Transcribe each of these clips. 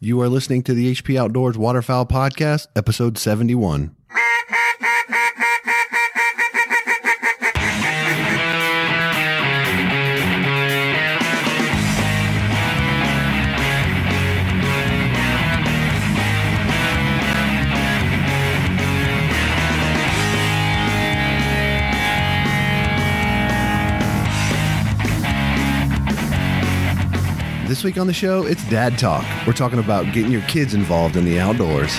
You are listening to the HP Outdoors Waterfowl Podcast, episode 71. This week on the show, it's Dad Talk. We're talking about getting your kids involved in the outdoors.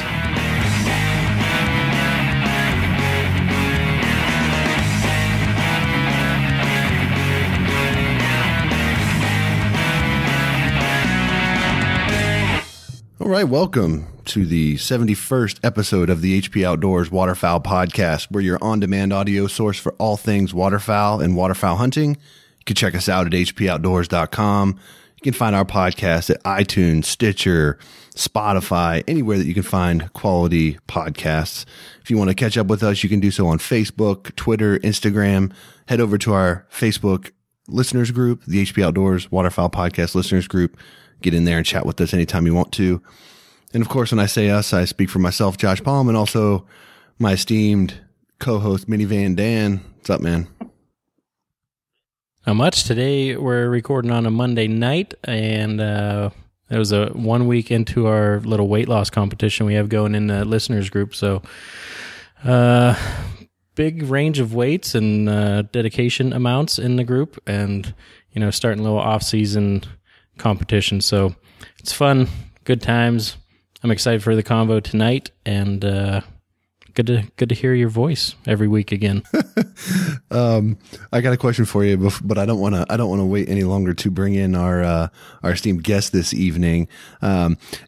All right, welcome to the 71st episode of the HP Outdoors Waterfowl Podcast. We're your on-demand audio source for all things waterfowl and waterfowl hunting. You can check us out at hpoutdoors.com. You can find our podcast at iTunes, Stitcher, Spotify, anywhere that you can find quality podcasts. If you want to catch up with us, you can do so on Facebook, Twitter, Instagram. Head over to our Facebook listeners group, the HP Outdoors Waterfowl Podcast listeners group. Get in there and chat with us anytime you want to. And of course, when I say us, I speak for myself, Josh Palm, and also my esteemed co-host, Minivan Dan. What's up, man? Not much. Today we're recording on a Monday night, and it was 1 week into our little weight loss competition we have going in the listeners group. So big range of weights and dedication amounts in the group, and starting a little off-season competition. So it's fun, good times. I'm excited for the convo tonight, and good to hear your voice every week again. I got a question for you, but I don't want to wait any longer to bring in our esteemed guest this evening.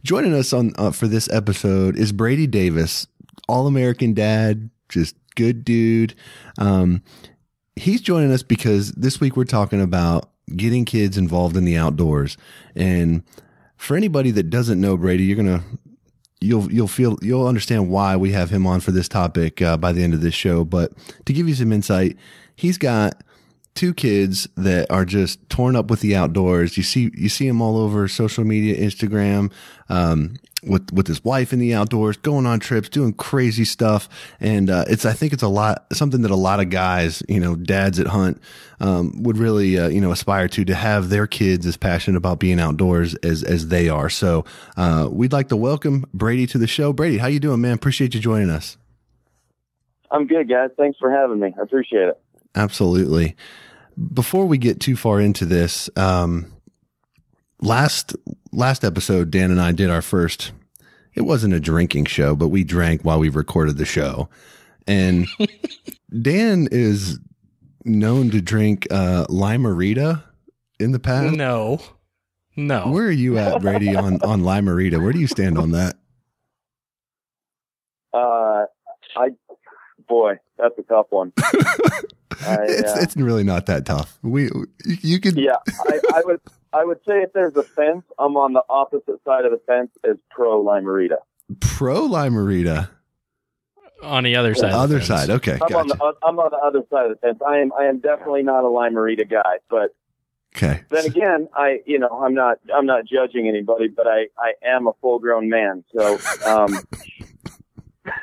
Joining us on for this episode is Brady Davis, All-American dad, just good dude. He's joining us because this week we're talking about getting kids involved in the outdoors. And for anybody that doesn't know Brady, you'll understand why we have him on for this topic by the end of this show. But to give you some insight, he's got two kids that are just torn up with the outdoors. You see him all over social media, Instagram, with his wife in the outdoors, going on trips, doing crazy stuff. And I think it's something that a lot of guys, dads that hunt, would really aspire to have their kids as passionate about being outdoors as they are. So we'd like to welcome Brady to the show. Brady, how you doing, man? Appreciate you joining us. I'm good, guys. Thanks for having me. I appreciate it. Absolutely. Before we get too far into this, last episode, Dan and I did our first, it wasn't a drinking show, but we drank while we recorded the show. And Dan is known to drink Limerita in the past. No. Where are you at, Brady, on Limerita? Where do you stand on that? Boy, that's a tough one. It's really not that tough. You could. Yeah, I would say if there's a fence, I'm on the opposite side of the fence as pro Limerita. Pro Limerita. On the other side. Other side. Okay. Gotcha. I'm on the other side of the fence. I am definitely not a Limerita guy, but okay. Then again, I'm not judging anybody, but I am a full grown man, so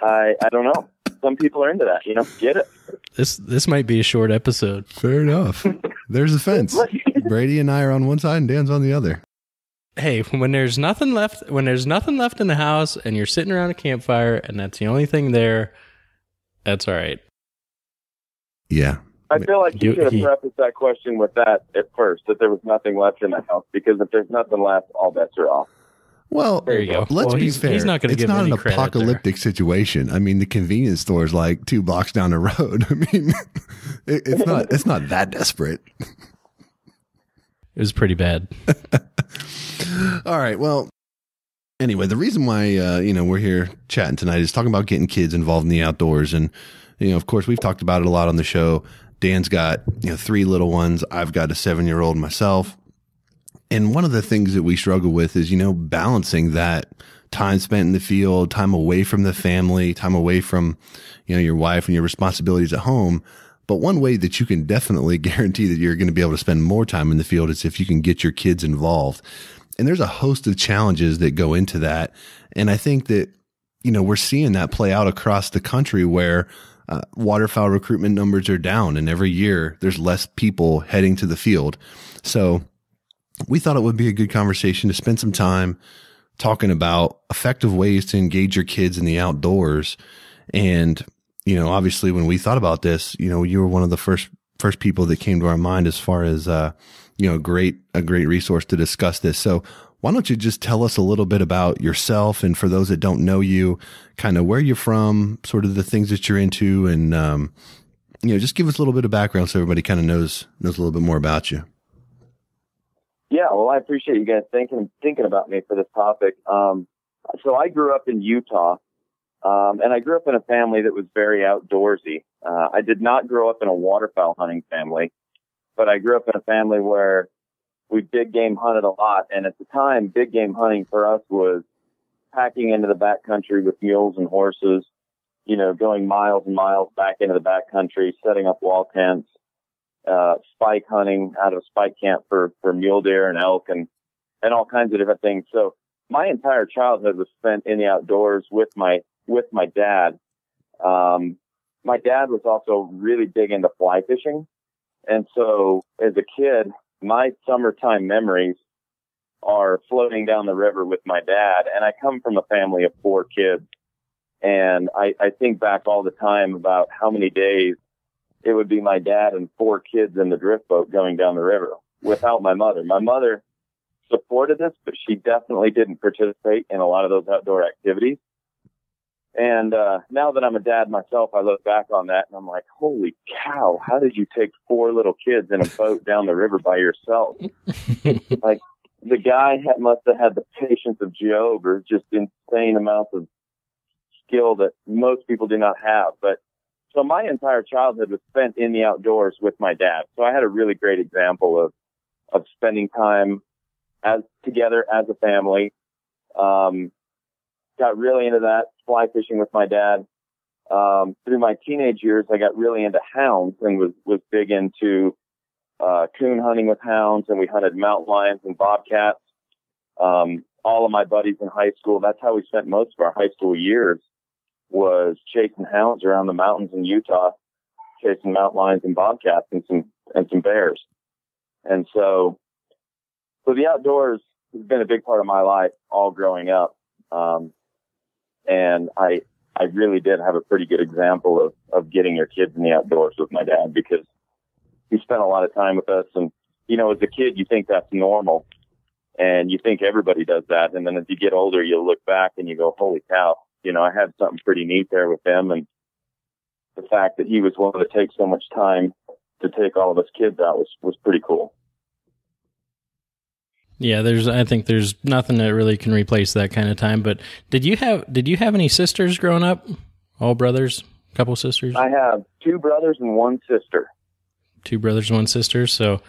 I don't know. Some people are into that, get it. This might be a short episode. Fair enough. There's a fence. Brady and I are on one side and Dan's on the other. Hey, when there's nothing left in the house and you're sitting around a campfire and that's the only thing there, that's all right. Yeah. I feel like you should have prefaced that question with that at first, that there was nothing left in the house, because if there's nothing left, all bets are off. Well, there you go. Let's be fair. He's not going to give any credit. It's not an apocalyptic situation. I mean, the convenience store is like 2 blocks down the road. I mean, it's not that desperate. It was pretty bad. All right. Well, anyway, the reason why we're here chatting tonight is talking about getting kids involved in the outdoors, and of course, we've talked about it a lot on the show. Dan's got 3 little ones. I've got a 7-year-old myself. And one of the things that we struggle with is, balancing that time spent in the field, time away from the family, time away from, your wife and your responsibilities at home. But one way that you can definitely guarantee that you're going to be able to spend more time in the field is if you can get your kids involved. And there's a host of challenges that go into that. And I think that, we're seeing that play out across the country where waterfowl recruitment numbers are down, and every year there's less people heading to the field. So we thought it would be a good conversation to spend some time talking about effective ways to engage your kids in the outdoors. And, obviously when we thought about this, you were one of the first people that came to our mind as far as, a great resource to discuss this. So why don't you just tell us a little bit about yourself, and for those that don't know you, kind of where you're from, sort of the things that you're into, and, just give us a little bit of background so everybody kind of knows a little bit more about you. Yeah, well, I appreciate you guys thinking about me for this topic. So I grew up in Utah, and I grew up in a family that was very outdoorsy. I did not grow up in a waterfowl hunting family, but I grew up in a family where we big game hunted a lot. And at the time, big game hunting for us was packing into the backcountry with mules and horses, going miles and miles back into the backcountry, setting up wall tents, spike hunting out of a spike camp for mule deer and elk and all kinds of different things. So my entire childhood was spent in the outdoors with my dad. My dad was also really big into fly fishing. And so as a kid, my summertime memories are floating down the river with my dad. And I come from a family of 4 kids. And I think back all the time about how many days it would be my dad and 4 kids in the drift boat going down the river without my mother. My mother supported this, but she definitely didn't participate in a lot of those outdoor activities. And now that I'm a dad myself, I look back on that and I'm like, holy cow, how did you take 4 little kids in a boat down the river by yourself? Like, the guy must have had the patience of Job, or just insane amounts of skill that most people do not have. But so my entire childhood was spent in the outdoors with my dad. So I had a really great example of spending time together as a family. Got really into that, fly fishing with my dad. Through my teenage years, I got really into hounds and was big into coon hunting with hounds, and we hunted mountain lions and bobcats. All of my buddies in high school, that's how we spent most of our high school years, was chasing hounds around the mountains in Utah, chasing mountain lions and bobcats and some bears. And so the outdoors has been a big part of my life all growing up. And I really did have a pretty good example of getting your kids in the outdoors with my dad, because he spent a lot of time with us. And, as a kid, you think that's normal and you think everybody does that. And then as you get older, you look back and you go, holy cow, I had something pretty neat there with him. And the fact that he was willing to take so much time to take all of us kids out was pretty cool. Yeah, I think there's nothing that really can replace that kind of time. But did you have any sisters growing up? All brothers, couple sisters? I have 2 brothers and 1 sister. 2 brothers, 1 sister. So,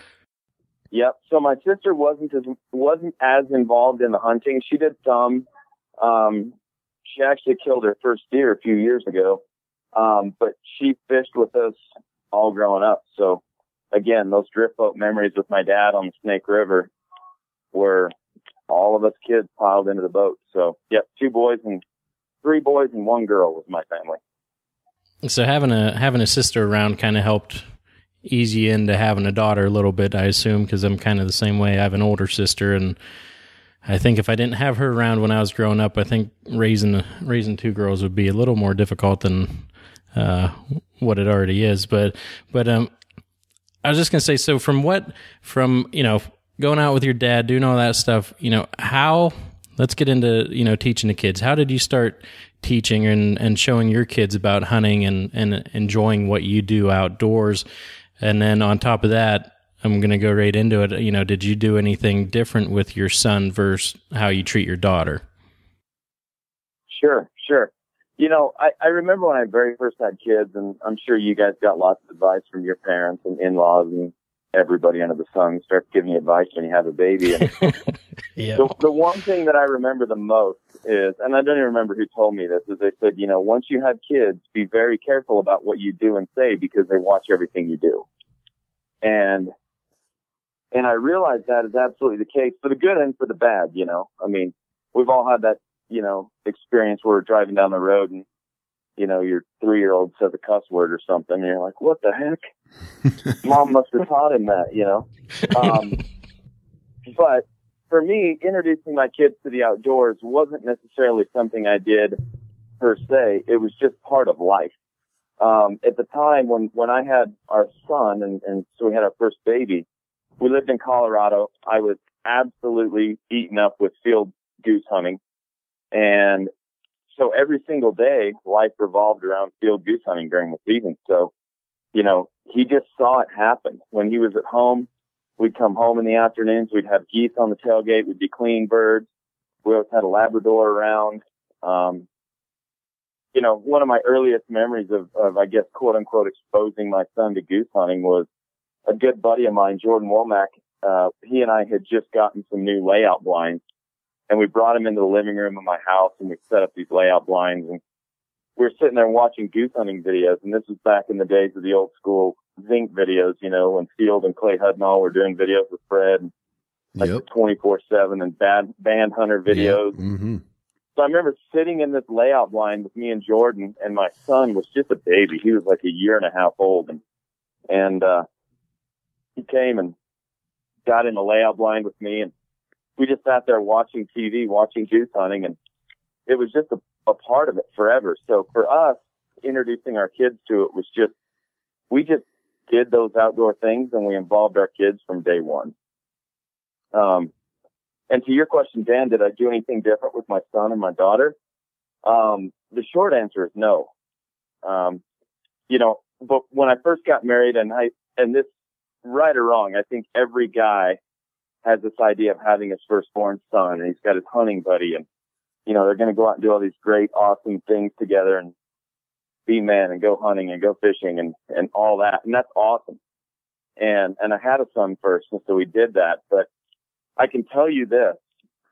yep. So my sister wasn't as involved in the hunting. She did some. She actually killed her first deer a few years ago. But she fished with us all growing up. So again, those drift boat memories with my dad on the Snake River were all of us kids piled into the boat. So, yep, 3 boys and 1 girl was my family. So having a sister around kind of helped ease you into having a daughter a little bit, I assume, because I'm kind of the same way. I have an older sister, and I think if I didn't have her around when I was growing up, I think raising 2 girls would be a little more difficult than what it already is. But I was just gonna say, so from going out with your dad, doing all that stuff, let's get into, teaching the kids. How did you start teaching and showing your kids about hunting and enjoying what you do outdoors? And then on top of that, I'm going to go right into it. Did you do anything different with your son versus how you treat your daughter? Sure. I remember when I very first had kids, and I'm sure you guys got lots of advice from your parents and in-laws and everybody under the sun starts giving you advice when you have a baby. And yeah. The one thing that I remember the most is, and I don't even remember who told me this, is they said, once you have kids, be very careful about what you do and say, because they watch everything you do. And And I realized that is absolutely the case for the good and for the bad, I mean, we've all had that, experience where we're driving down the road and, your 3-year-old says a cuss word or something and you're like, what the heck? Mom must have taught him that, But for me, introducing my kids to the outdoors wasn't necessarily something I did per se. It was just part of life. At the time when I had our son and so we had our first baby, we lived in Colorado. I was absolutely eaten up with field goose hunting. And so every single day, life revolved around field goose hunting during the season. So, he just saw it happen. When he was at home, we'd come home in the afternoons. We'd have geese on the tailgate. We'd be cleaning birds. We always had a Labrador around. One of my earliest memories of, I guess, quote unquote, exposing my son to goose hunting was a good buddy of mine, Jordan Womack. He and I had just gotten some new layout blinds and we brought him into the living room of my house and we set up these layout blinds and we were sitting there watching goose hunting videos. And this was back in the days of the old school Zinc videos, when Field and Clay Hudnall were doing videos with Fred, and like the 24/7 and band hunter videos. Yep. Mm-hmm. So I remember sitting in this layout blind with me and Jordan, and my son was just a baby. He was like a year and a half old, and he came and got in the layout blind with me, and we just sat there watching TV, watching goose hunting, and it was just a part of it forever. So for us, introducing our kids to it was just, we just did those outdoor things and we involved our kids from day one. And to your question, Dan, did I do anything different with my son and my daughter? The short answer is no. But when I first got married and this, right or wrong, I think every guy has this idea of having his firstborn son and he's got his hunting buddy and, they're going to go out and do all these great, awesome things together and be men and go hunting and go fishing and all that. And that's awesome. And I had a son first. And so we did that, but I can tell you this,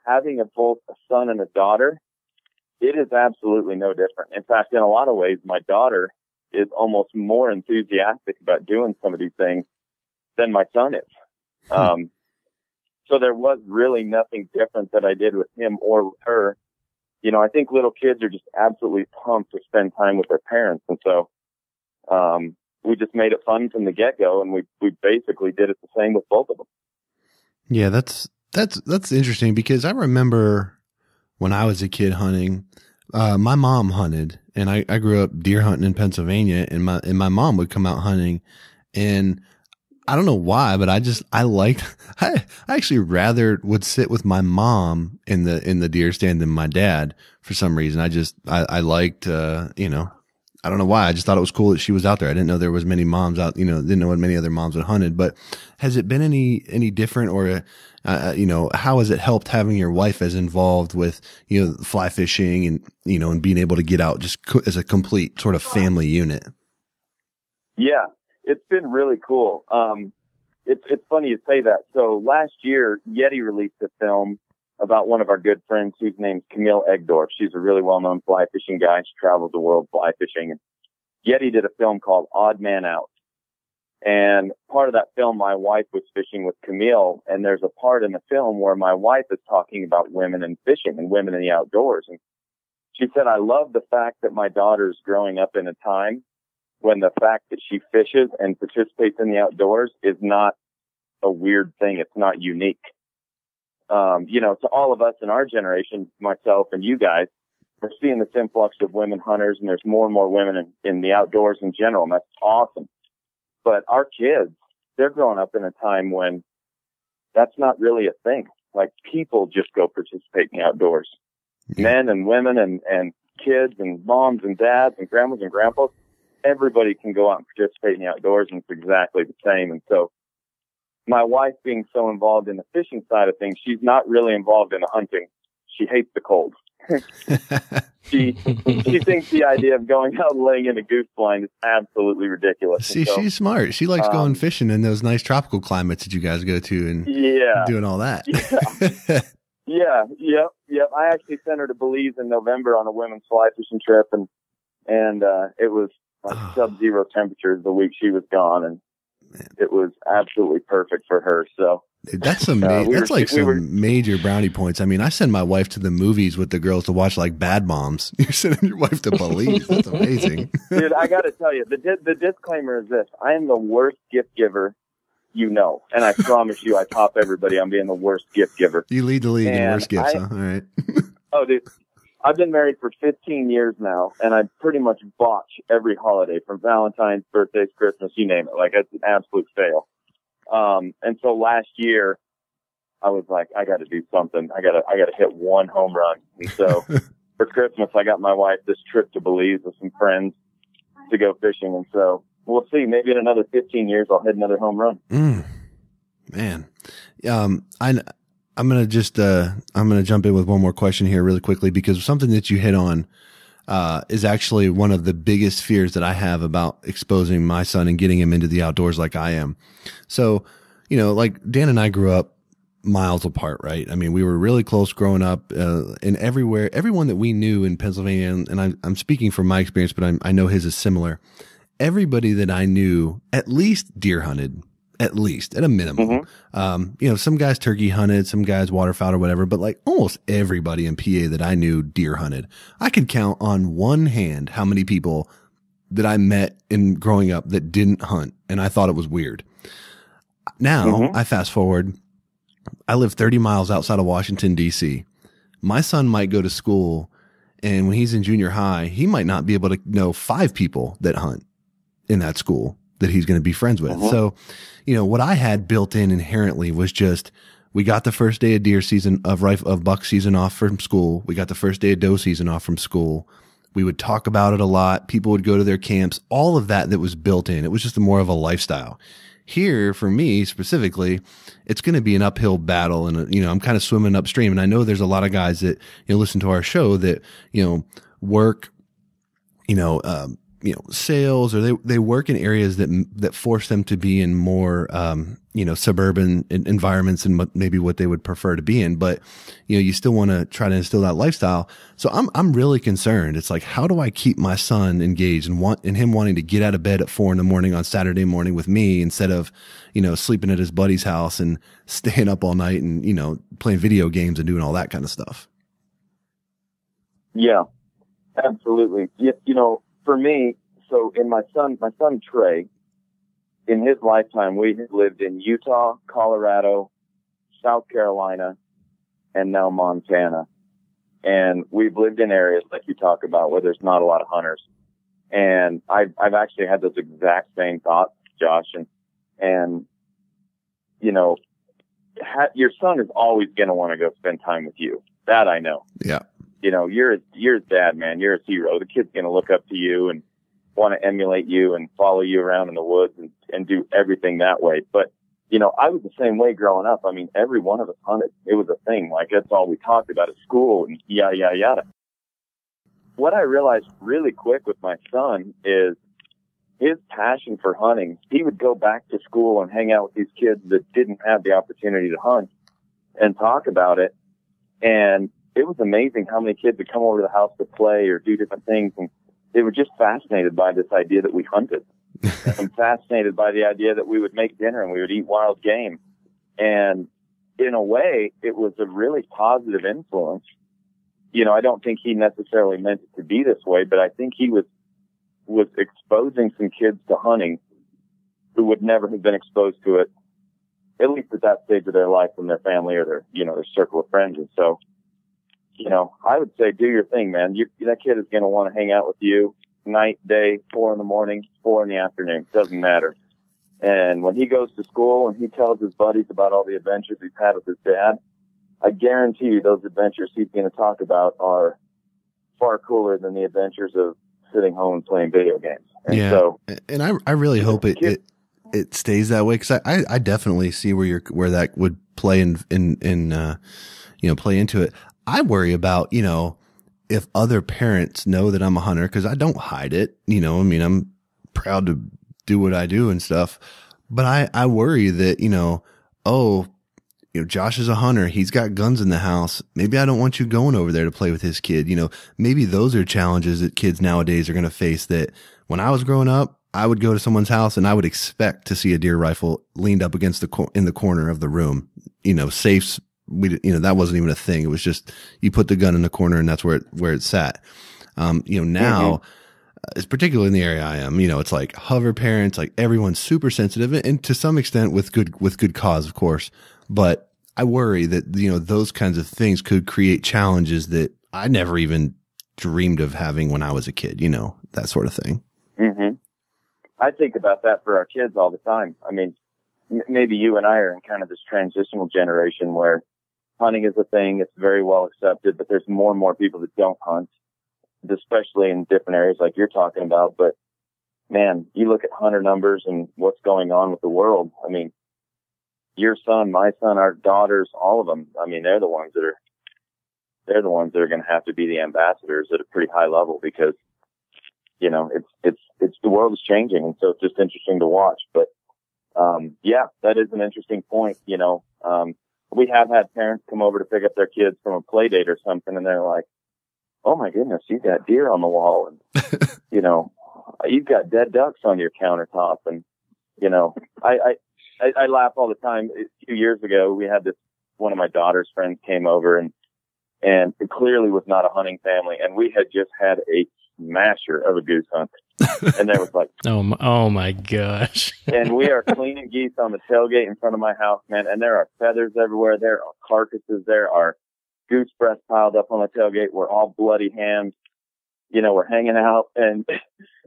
having both a son and a daughter, it is absolutely no different. In fact, in a lot of ways, my daughter is almost more enthusiastic about doing some of these things than my son is. So there was really nothing different that I did with him or with her. I think little kids are just absolutely pumped to spend time with their parents. And so, we just made it fun from the get-go and we basically did it the same with both of them. Yeah, that's interesting because I remember when I was a kid hunting, my mom hunted and I grew up deer hunting in Pennsylvania and my mom would come out hunting and I don't know why, but I actually rather would sit with my mom in the deer stand than my dad for some reason. I liked, I don't know why. I just thought it was cool that she was out there. I didn't know there was many moms out, didn't know what many other moms had hunted, but has it been any different or, how has it helped having your wife as involved with, fly fishing and, and being able to get out just as a complete sort of family unit? Yeah. It's been really cool. It's funny you say that. So last year, Yeti released a film about one of our good friends whose name's Camille Egdorf. She's a really well-known fly fishing guy. She travels the world fly fishing. And Yeti did a film called Odd Man Out. And part of that film, my wife was fishing with Camille. And there's a part in the film where my wife is talking about women and fishing and women in the outdoors. And she said, I love the fact that my daughter's growing up in a time when the fact that she fishes and participates in the outdoors is not a weird thing. It's not unique. To all of us in our generation, myself and you guys, we're seeing this influx of women hunters and there's more and more women in the outdoors in general. And that's awesome. But our kids, they're growing up in a time when that's not really a thing. Like people just go participate in the outdoors. Yeah. Men and women and kids and moms and dads and grandmas and grandpas. Everybody can go out and participate in the outdoors and it's exactly the same. And so my wife being so involved in the fishing side of things, she's not really involved in the hunting. She hates the cold. She thinks the idea of going out and laying in a goose blind is absolutely ridiculous. See, so, she's smart. She likes going fishing in those nice tropical climates that you guys go to and doing all that. Yep. I actually sent her to Belize in November on a women's fly fishing trip and it was like sub-zero temperatures the week she was gone, and it was absolutely perfect for her. So That's that's like some major brownie points. I mean, I send my wife to the movies with the girls to watch like Bad Moms. You're sending your wife to Belize. That's amazing. Dude, I got to tell you, the disclaimer is this. I am the worst gift giver you know. And I promise you, I top everybody on being the worst gift giver. You lead the league in worst gifts, huh? All right. Oh, dude. I've been married for 15 years now, and I pretty much botch every holiday from Valentine's, birthdays, Christmas, you name it. Like, it's an absolute fail. And so last year I was like, I got to do something. I got to hit one home run. And so for Christmas, I got my wife this trip to Belize with some friends to go fishing. And so we'll see. Maybe in another 15 years, I'll hit another home run. Man. I'm going to jump in with one more question here really quickly, because something that you hit on, is actually one of the biggest fears that I have about exposing my son and getting him into the outdoors like I am. So, like Dan and I grew up miles apart, right? I mean, we were really close growing up, and everyone that we knew in Pennsylvania, and I'm speaking from my experience, but I know his is similar. Everybody that I knew at least deer hunted. At least, at a minimum. Mm-hmm. Some guys turkey hunted, some guys waterfowl or whatever, but like almost everybody in PA that I knew deer hunted. I could count on one hand how many people that I met in growing up that didn't hunt, and I thought it was weird. Now, I fast forward. I live 30 miles outside of Washington, D.C. My son might go to school, and when he's in junior high, he might not be able to know 5 people that hunt in that school that he's going to be friends with. So, what I had built in inherently was just, we got the first day of deer season of buck season off from school. We got the first day of doe season off from school. We would talk about it a lot. People would go to their camps, all of that was built in. It was just more of a lifestyle. Here, for me specifically, it's going to be an uphill battle, and I'm kind of swimming upstream. And I know there's a lot of guys that listen to our show that work, sales, or they work in areas that force them to be in more suburban environments and maybe what they would prefer to be in. But you still want to try to instill that lifestyle. So I'm really concerned. It's like, how do I keep my son engaged and him wanting to get out of bed at 4 a.m. on Saturday morning with me instead of sleeping at his buddy's house and staying up all night and playing video games and doing all that kind of stuff. Yeah, absolutely. For me, so in my son Trey, in his lifetime, we have lived in Utah, Colorado, South Carolina, and now Montana. And we've lived in areas like you talk about where there's not a lot of hunters. And I've actually had those exact same thoughts, Josh. And your son is always going to want to go spend time with you. That I know. Yeah. You're his dad, man. You're his hero. The kid's going to look up to you and want to emulate you and follow you around in the woods and do everything that way. But, I was the same way growing up. I mean, every one of us hunted. It was a thing. Like, that's all we talked about at school and yada, yada, yada. What I realized really quick with my son is his passion for hunting. He would go back to school and hang out with these kids that didn't have the opportunity to hunt and talk about it. And it was amazing how many kids would come over to the house to play or do different things. And they were just fascinated by this idea that we hunted. And fascinated by the idea that we would make dinner and we would eat wild game. And in a way, it was a really positive influence. I don't think he necessarily meant it to be this way, but I think he was exposing some kids to hunting who would never have been exposed to it, at least at that stage of their life from their family or their circle of friends. And so, I would say do your thing, man. That kid is going to want to hang out with you night, day, 4 a.m, 4 p.m. Doesn't matter. And when he goes to school and he tells his buddies about all the adventures he's had with his dad, I guarantee you those adventures he's going to talk about are far cooler than the adventures of sitting home and playing video games. And yeah. So, and I really hope it stays that way. Cause I definitely see where that would play play into it. I worry about, if other parents know that I'm a hunter, cause I don't hide it, I'm proud to do what I do and stuff, but I worry that, Josh is a hunter. He's got guns in the house. Maybe I don't want you going over there to play with his kid. Maybe those are challenges that kids nowadays are going to face that when I was growing up, I would go to someone's house and I would expect to see a deer rifle leaned up against in the corner of the room. Safes, that wasn't even a thing. It was just, you put the gun in the corner and that's where it sat. Now, it's particularly in the area I am, it's like hover parents, like everyone's super sensitive, and to some extent with good cause, of course. But I worry that, those kinds of things could create challenges that I never even dreamed of having when I was a kid, that sort of thing. Mm-hmm. I think about that for our kids all the time. I mean, maybe you and I are in kind of this transitional generation where hunting is a thing. It's very well accepted, but there's more and more people that don't hunt, especially in different areas like you're talking about. But man, you look at hunter numbers and what's going on with the world. I mean, your son, my son, our daughters, all of them. I mean, they're the ones that are going to have to be the ambassadors at a pretty high level, because, it's the world is changing. And so it's just interesting to watch. But, yeah, that is an interesting point. We have had parents come over to pick up their kids from a play date or something, and they're like, oh my goodness, you've got deer on the wall, and, you've got dead ducks on your countertop. And, I laugh all the time. A few years ago, we had one of my daughter's friends came over, and it clearly was not a hunting family. And we had just had a smasher of a goose hunt. And there was like, oh my gosh. And we are cleaning geese on the tailgate in front of my house, man. And there are feathers everywhere. There are carcasses. There are goose breasts piled up on the tailgate. We're all bloody hands. We're hanging out. And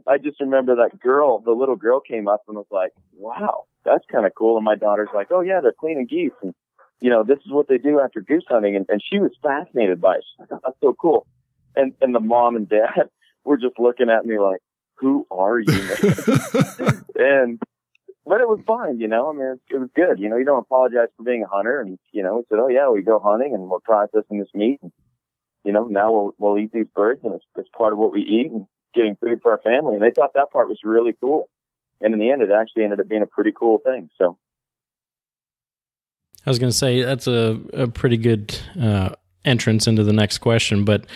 I just remember that girl, the little girl came up and was like, wow, that's kind of cool. And my daughter's like, oh yeah, they're cleaning geese. And, this is what they do after goose hunting. And she was fascinated by it. She's like, oh, that's so cool. And the mom and dad were just looking at me like, who are you, man? But it was fine, I mean, it was good. You don't apologize for being a hunter. And, we said, oh yeah, we go hunting and we're processing this meat. And, now we'll eat these birds, and it's part of what we eat and getting food for our family. And they thought that part was really cool. And in the end, it actually ended up being a pretty cool thing. So I was going to say that's a pretty good entrance into the next question, but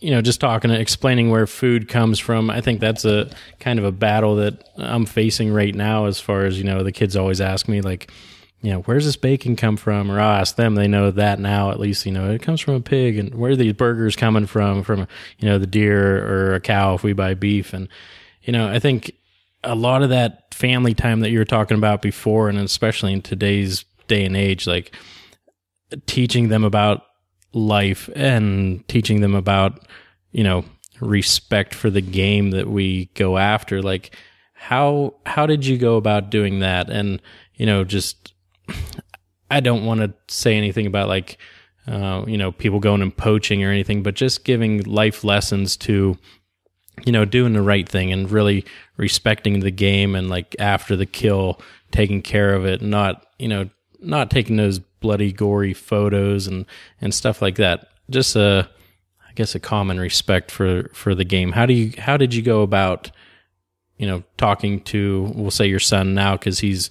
just explaining where food comes from, I think that's a kind of a battle that I'm facing right now, as far as, the kids always ask me, like, where's this bacon come from? Or I'll ask them, they know that now, at least, it comes from a pig. And where are these burgers coming from, the deer or a cow if we buy beef? And, I think a lot of that family time that you were talking about before, and especially in today's day and age, like teaching them about life and teaching them about, respect for the game that we go after. Like, how did you go about doing that? And, just, I don't want to say anything about like, people going and poaching or anything, but just giving life lessons to, doing the right thing and really respecting the game, and like after the kill, taking care of it, not taking those bloody, gory photos and stuff like that. Just I guess a common respect for the game. How did you go about, talking to, we'll say your son now, because he's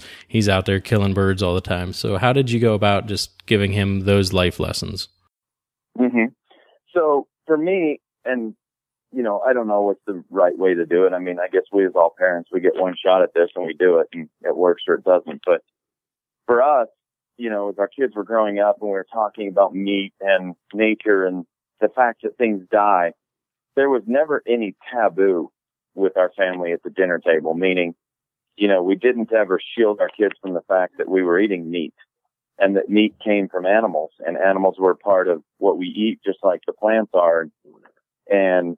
out there killing birds all the time. So how did you go about just giving him those life lessons? Mm-hmm. So for me, and I don't know what's the right way to do it. I mean, I guess we as all parents, we get one shot at this and we do it, and it works or it doesn't. But for us, as our kids were growing up and we were talking about meat and nature and the fact that things die, there was never any taboo with our family at the dinner table, meaning, we didn't ever shield our kids from the fact that we were eating meat, and that meat came from animals, and animals were part of what we eat, just like the plants are, and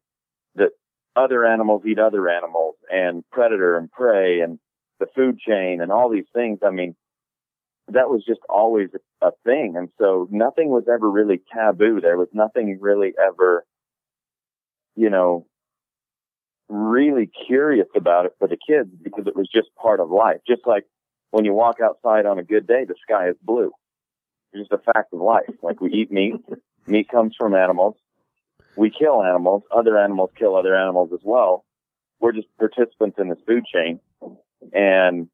that other animals eat other animals, and predator and prey and the food chain and all these things. I mean, that was just always a thing. And so nothing was ever really taboo. There was nothing really ever, really curious about it for the kids, because it was just part of life. Just like when you walk outside on a good day, the sky is blue. It's just a fact of life. Like, we eat meat. Meat comes from animals. We kill animals. Other animals kill other animals as well. We're just participants in this food chain. And,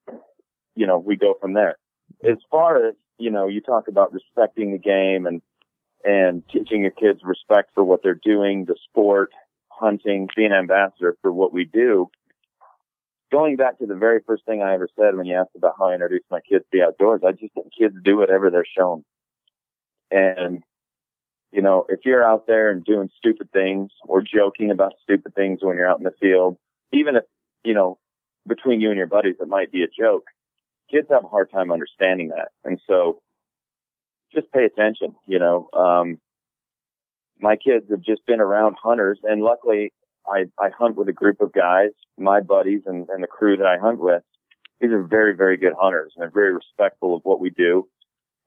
we go from there. As far as, you talk about respecting the game and teaching your kids respect for what they're doing, the sport, hunting, being an ambassador for what we do. going back to the very first thing I ever said when you asked about how I introduced my kids to the outdoors, I just think kids do whatever they're shown. And, you know, if you're out there and doing stupid things or joking about stupid things when you're out in the field, even if, you know, between you and your buddies, it might be a joke, kids have a hard time understanding that. And so just pay attention, you know. My kids have just been around hunters, and luckily I hunt with a group of guys, my buddies and the crew that I hunt with. These are very, very good hunters, and they're very respectful of what we do.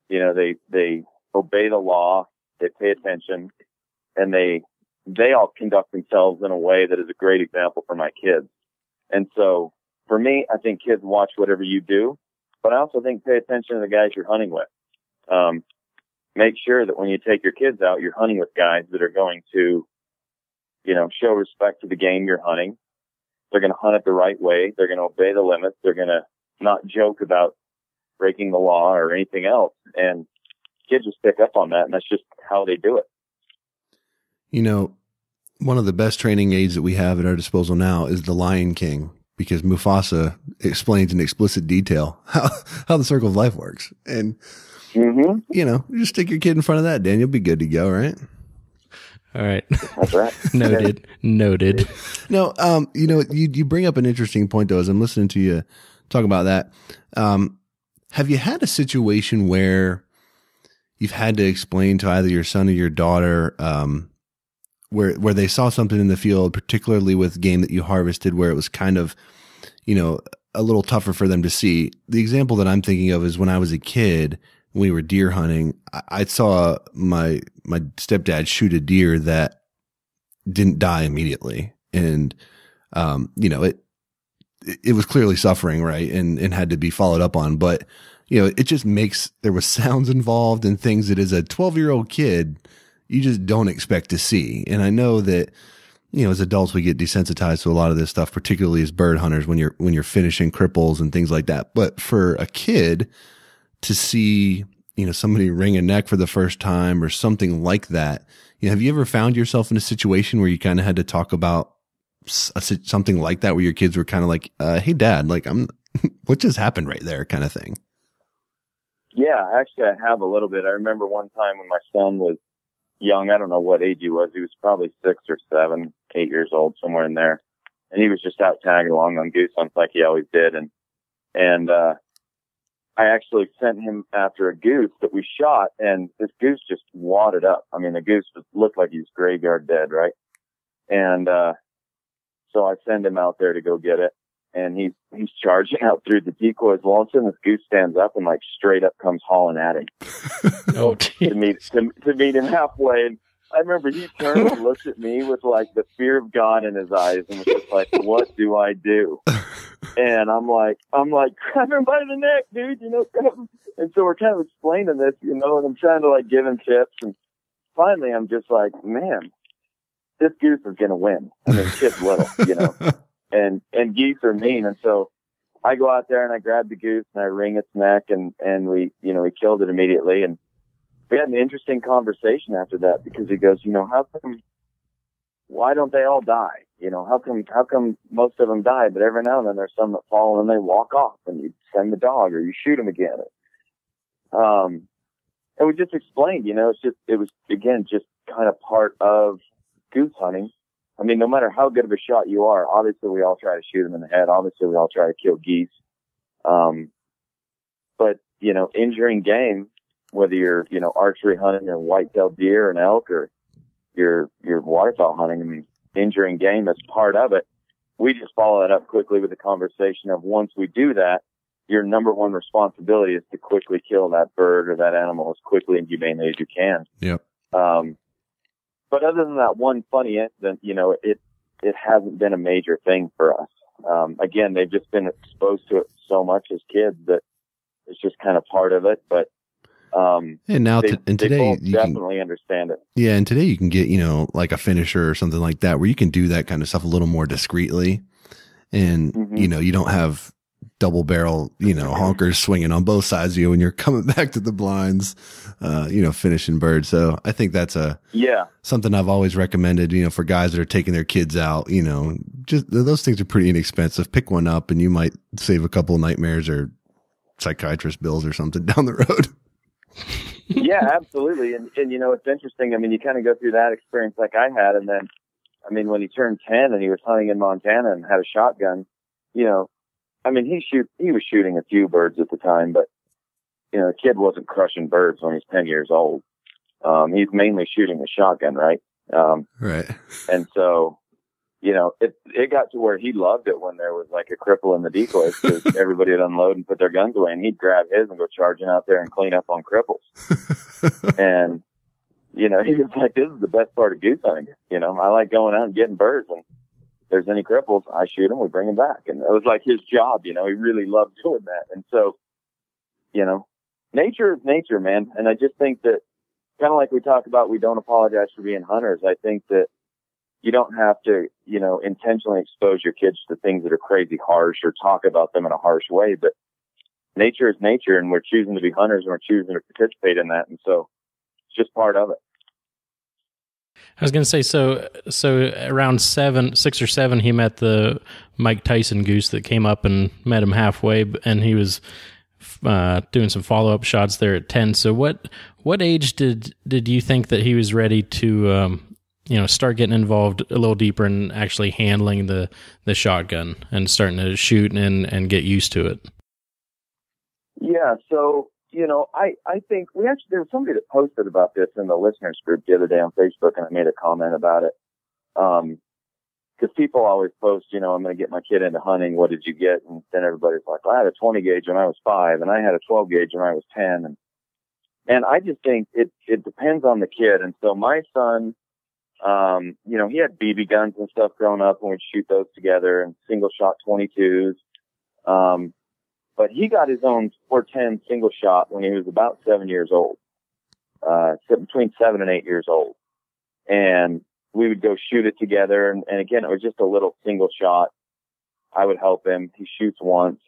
You know, they obey the law, they pay attention, and they all conduct themselves in a way that is a great example for my kids. And so for me, I think kids watch whatever you do, but I also think pay attention to the guys you're hunting with. Make sure that when you take your kids out, you're hunting with guys that are going to, you know, show respect to the game you're hunting. They're going to hunt it the right way. They're going to obey the limits. They're going to not joke about breaking the law or anything else. And kids just pick up on that, and that's just how they do it. You know, one of the best training aids that we have at our disposal now is the Lion King, because Mufasa explains in explicit detail how the circle of life works. And, you know, you just stick your kid in front of that, Dan, you'll be good to go, right? All right. That's right. Noted. No, you know, you bring up an interesting point, though, as I'm listening to you talk about that. Have you had a situation where you've had to explain to either your son or your daughter, where they saw something in the field, particularly with game that you harvested, where it was kind of, you know, a little tougher for them to see? The example that I'm thinking of is when I was a kid, when we were deer hunting, I saw my stepdad shoot a deer that didn't die immediately. And, you know, it was clearly suffering, right? And had to be followed up on. But, you know, it just there was sounds involved and things that as a 12-year-old kid, you just don't expect to see. And I know that, you know, as adults, we get desensitized to a lot of this stuff, particularly as bird hunters, when you're finishing cripples and things like that. But for a kid to see, you know, somebody wring a neck for the first time or something like that, you know, have you ever found yourself in a situation where you kind of had to talk about something like that, where your kids were kind of like, hey, Dad, like, what just happened right there, kind of thing? Yeah, actually, I have a little bit. I remember one time when my son was young, I don't know what age he was. He was probably 6 or 7, 8 years old, somewhere in there. And he was just out tagging along on goose hunts like he always did. And I actually sent him after a goose that we shot, and this goose just wadded up. I mean, the goose looked like he was graveyard dead, right? And so I send him out there to go get it, and he's charging out through the decoys. Well, all of a sudden this goose stands up and like straight up comes hauling at him. Oh, to meet him halfway. And I remember he turned and looked at me with like the fear of God in his eyes and was just like, what do I do? And I'm like, grab him by the neck, dude, you know. And so we're kind of explaining this, you know, and I'm trying to like give him tips. And finally I'm just like, man, this goose is going to win. I mean, kid's little, you know, and geese are mean. And so I go out there and I grab the goose and I wring its neck, and we killed it immediately. And we had an interesting conversation after that, because he goes, you know, why don't they all die? You know, how come most of them die, but every now and then there's some that fall and they walk off, and you send the dog or you shoot them again. And we just explained, you know, it was again, just kind of part of goose hunting. I mean, no matter how good of a shot you are, obviously we all try to shoot them in the head. Obviously we all try to kill geese. But, you know, injuring game, whether you're, you know, archery hunting or white-tailed deer and elk, or you're waterfowl hunting, I mean, injuring game is part of it. We just follow that up quickly with a conversation of, once we do that, your number one responsibility is to quickly kill that bird or that animal as quickly and humanely as you can. Yep. But other than that one funny incident, you know, it hasn't been a major thing for us. Again, they've just been exposed to it so much as kids that it's just kind of part of it. But and now today you definitely understand it. Yeah, and today you can get, you know, like a finisher or something like that, where you can do that kind of stuff a little more discreetly, and you know, you don't have double barrel, honkers swinging on both sides of you when you're coming back to the blinds, finishing birds. So I think that's something I've always recommended, for guys that are taking their kids out, just those things are pretty inexpensive. Pick one up and you might save a couple of nightmares or psychiatrist bills or something down the road. Yeah, absolutely. And it's interesting. I mean, you kind of go through that experience like I had. And then, I mean, when he turned 10 and he was hunting in Montana and had a shotgun, he was shooting a few birds at the time, but, the kid wasn't crushing birds when he's 10 years old. He's mainly shooting a shotgun, right? Right. And so, it got to where he loved it when there was like a cripple in the decoys because everybody would unload and put their guns away, and he'd grab his and go charging out there and clean up on cripples. And, he was like, this is the best part of goose hunting. I like going out and getting birds, and if there's any cripples, I shoot them, we bring them back. And it was like his job, he really loved doing that. And so, nature is nature, man. And I just think that kind of like we talk about, we don't apologize for being hunters. I think that you don't have to, intentionally expose your kids to things that are crazy harsh or talk about them in a harsh way, but nature is nature, and we're choosing to be hunters and we're choosing to participate in that. And so it's just part of it. I was going to say, so around 6 or 7, he met the Mike Tyson goose that came up and met him halfway, and he was doing some follow-up shots there at 10. So what age did you think that he was ready to, start getting involved a little deeper in actually handling the shotgun and starting to shoot and get used to it? Yeah. So, I think there was somebody that posted about this in the listeners group the other day on Facebook, and I made a comment about it. Cause people always post, I'm going to get my kid into hunting. What did you get? And then everybody's like, well, I had a 20 gauge when I was 5 and I had a 12 gauge when I was 10. And I just think it depends on the kid. And so my son, he had BB guns and stuff growing up, and we'd shoot those together and single shot 22s. But he got his own 410 single shot when he was about 7 years old, between 7 and 8 years old. And we would go shoot it together. And again, it was just a little single shot. I would help him. He shoots once.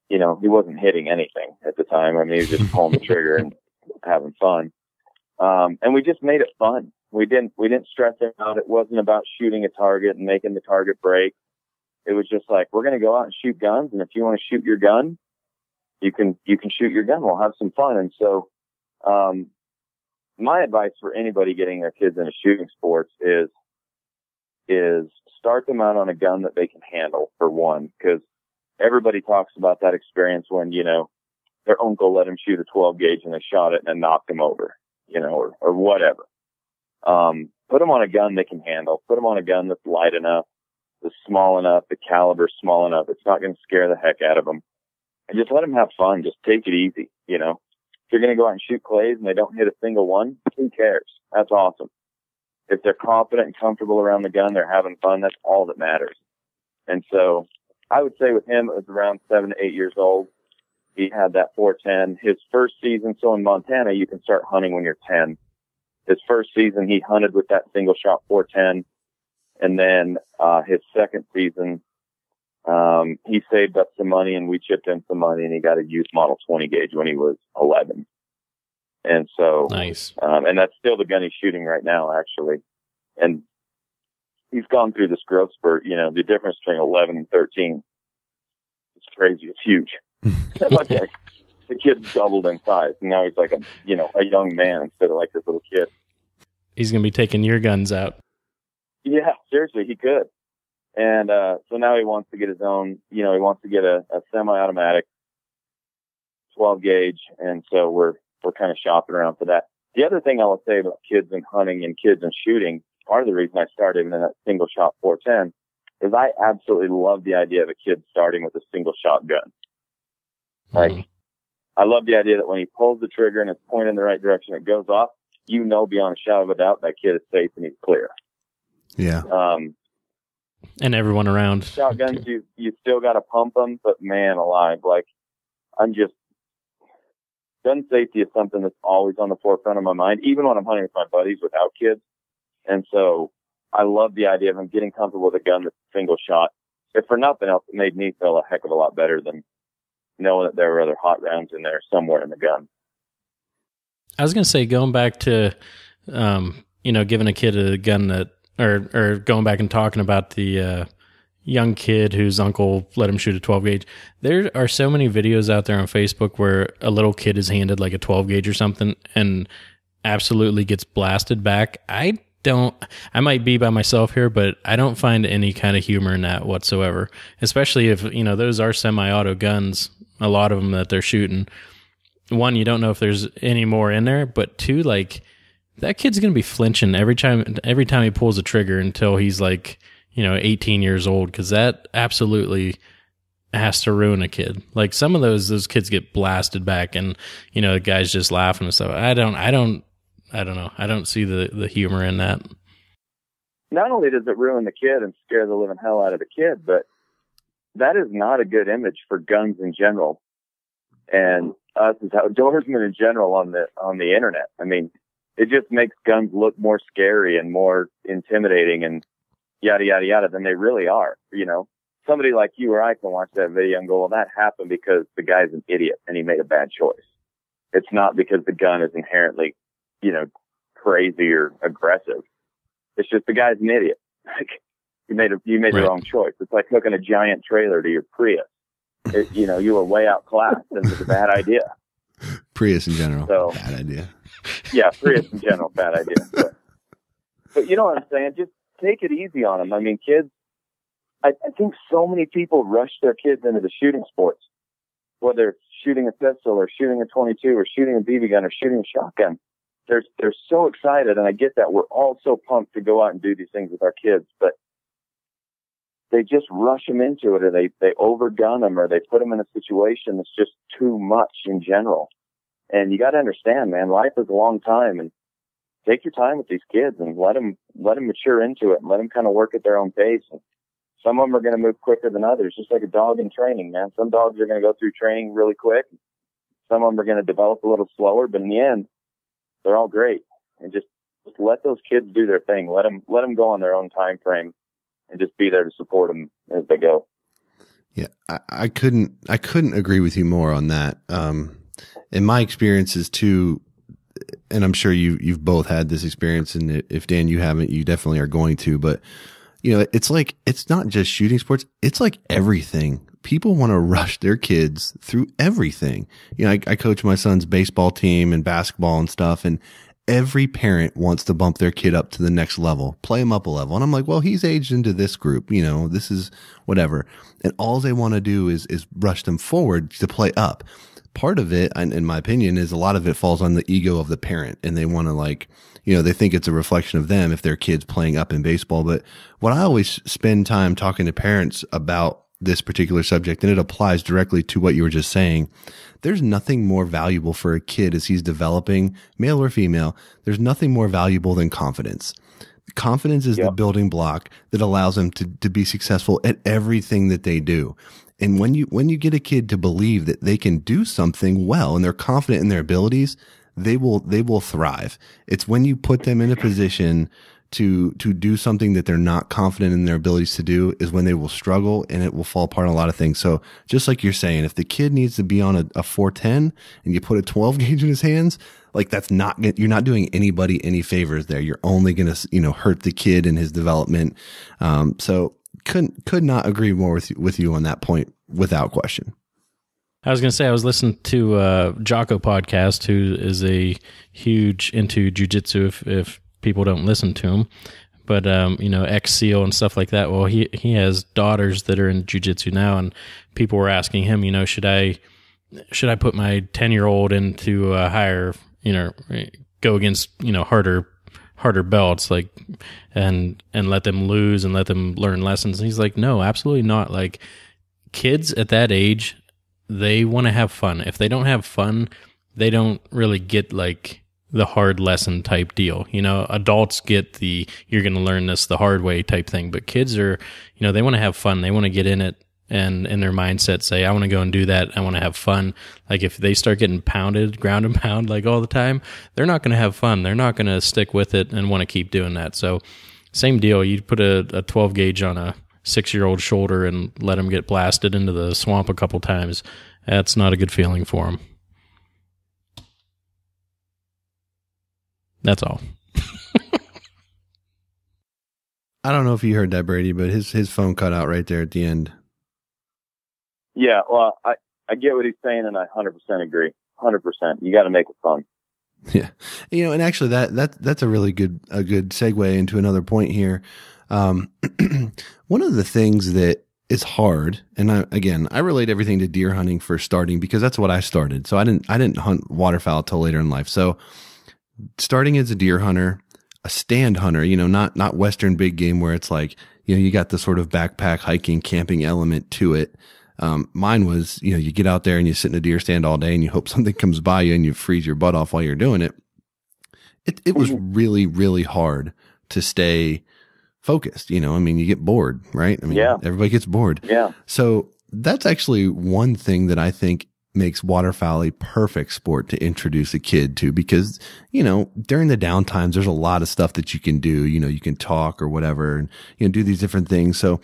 He wasn't hitting anything at the time. I mean, he was just pulling the trigger and having fun. And we just made it fun. We didn't stress him out. It wasn't about shooting a target and making the target break. It was just like, we're going to go out and shoot guns. And if you want to shoot your gun, you can shoot your gun. We'll have some fun. And so, my advice for anybody getting their kids into shooting sports is start them out on a gun that they can handle, for one, because everybody talks about that experience when, their uncle let him shoot a 12 gauge and they shot it and it knocked him over, or whatever. Put them on a gun they can handle. Put them on a gun that's light enough, that's small enough, the caliber's small enough. It's not going to scare the heck out of them. And just let them have fun. Just take it easy, If you're going to go out and shoot clays and they don't hit a single one, who cares? That's awesome. If they're confident and comfortable around the gun, they're having fun, that's all that matters. And so I would say with him, it was around 7 to 8 years old. He had that 410. His first season, so in Montana, you can start hunting when you're 10. His first season, he hunted with that single shot 410. And then, his second season, he saved up some money and we chipped in some money and he got a youth model 20 gauge when he was 11. And so, nice. And that's still the gun he's shooting right now, actually. And he's gone through this growth spurt, the difference between 11 and 13. It's crazy. It's huge. Like the kid doubled in size and now he's like a young man instead of like this little kid. He's going to be taking your guns out. Yeah, seriously, he could. And, so now he wants to get his own, he wants to get a semi-automatic 12 gauge. And so we're kind of shopping around for that. The other thing I will say about kids and hunting and kids and shooting, part of the reason I started in that single shot 410 is I absolutely love the idea of a kid starting with a single shot gun. Like, I love the idea that when he pulls the trigger and it's pointed in the right direction, it goes off, beyond a shadow of a doubt, that kid is safe and he's clear. Yeah. And everyone around. Shotguns, you still got to pump them, but man alive, gun safety is something that's always on the forefront of my mind, even when I'm hunting with my buddies without kids. And so I love the idea of them getting comfortable with a gun that's single shot if for nothing else, it made me feel a heck of a lot better than knowing that there were other hot rounds in there somewhere in the gun. I was going to say, going back to, giving a kid a gun that, or going back and talking about the young kid whose uncle let him shoot a 12 gauge. There are so many videos out there on Facebook where a little kid is handed like a 12 gauge or something and absolutely gets blasted back. I might be by myself here, but I don't find any kind of humor in that whatsoever, especially if, those are semi-auto guns, a lot of them that they're shooting. One, you don't know if there's any more in there, but two, like, that kid's going to be flinching every time he pulls a trigger until he's like, 18 years old, because that absolutely has to ruin a kid. Like, some of those kids get blasted back, and the guy's just laughing and stuff. I don't know. I don't see the humor in that. Not only does it ruin the kid and scare the living hell out of the kid, but that is not a good image for guns in general, and us as outdoorsmen in general on the internet. I mean, it just makes guns look more scary and more intimidating and yada, yada, yada than they really are. Somebody like you or I can watch that video and go, well, that happened because the guy's an idiot and he made a bad choice. It's not because the gun is inherently, crazy or aggressive. It's just the guy's an idiot. Like, you made Right. the wrong choice. It's like hooking a giant trailer to your Prius. You were way outclassed and it was a bad idea. Prius in general, So, bad idea. Yeah, Prius in general, bad idea. But you know what I'm saying? Just take it easy on them. I mean, kids, I think so many people rush their kids into the shooting sports, whether it's shooting a pistol or shooting a 22 or shooting a BB gun or shooting a shotgun. They're so excited, and I get that. We're all so pumped to go out and do these things with our kids, but they just rush them into it, or they overgun them, or they put them in a situation that's just too much in general. And you got to understand, man, life is a long time, and take your time with these kids and let them mature into it and let them kind of work at their own pace. And some of them are going to move quicker than others, just like a dog in training, man. Some dogs are going to go through training really quick. Some of them are going to develop a little slower, but in the end, they're all great. And just let those kids do their thing. Let them go on their own time frame and just be there to support them as they go. Yeah, I couldn't agree with you more on that. In my experiences too, and I'm sure you've both had this experience, and if Dan, you haven't, you definitely are going to, but it's like, it's not just shooting sports. It's like everything. People want to rush their kids through everything. I coach my son's baseball team and basketball and stuff, and every parent wants to bump their kid up to the next level, play him up a level. And I'm like, well, he's aged into this group, this is whatever. And all they want to do is rush them forward to play up. Part of it, in my opinion, is a lot of it falls on the ego of the parent, and they want to they think it's a reflection of them if their kid's playing up in baseball. But what I always spend time talking to parents about this particular subject, and it applies directly to what you were just saying, there's nothing more valuable for a kid as he's developing, male or female. There's nothing more valuable than confidence. Confidence is the building block that allows them to be successful at everything that they do. And when you get a kid to believe that they can do something well and they're confident in their abilities, they will thrive. It's when you put them in a position to do something that they're not confident in their abilities to do is when they will struggle, and it will fall apart on a lot of things. So just like you're saying, if the kid needs to be on a 410 and you put a 12 gauge in his hands, like you're not doing anybody any favors there. You're only going to, hurt the kid in his development. So could not agree more with you on that point without question. I was going to say, I was listening to Jocko podcast, who is a huge into jiu-jitsu if people don't listen to him, but ex-SEAL and stuff like that. Well, he has daughters that are in jiu-jitsu now, and people were asking him, should I put my 10-year-old into a higher, go against, harder belts, like, and let them lose and let them learn lessons. And he's like, no, absolutely not. Like, kids at that age, they want to have fun. If they don't have fun, they don't really get like the hard lesson type deal. Adults get you're going to learn this the hard way type thing, but kids are, they want to have fun. They want to get in it, and in their mindset say, I want to go and do that. I want to have fun. Like, if they start getting pounded, ground and pound like all the time, they're not going to have fun. They're not going to stick with it and want to keep doing that. So same deal. You put a 12 gauge on a 6-year-old shoulder and let him get blasted into the swamp a couple times. That's not a good feeling for him. That's all. I don't know if you heard that, Brady, but his phone cut out right there at the end. Yeah, well, I get what he's saying, and I 100% agree. 100%. You got to make it fun. Yeah, and actually that's a really good segue into another point here. One of the things that is hard, and I relate everything to deer hunting for starting because that's what I started. So I didn't hunt waterfowl till later in life. So starting as a deer hunter, a stand hunter, not Western big game where it's like, you got the sort of backpack hiking, camping element to it. Mine was, you get out there and you sit in a deer stand all day and you hope something comes by you and you freeze your butt off while you're doing it. It was really, really hard to stay focused. You get bored, right? Yeah. Everybody gets bored. Yeah. So that's actually one thing that I think makes waterfowl a perfect sport to introduce a kid to, because, during the downtimes, there's a lot of stuff that you can do. You can talk or whatever and, do these different things. So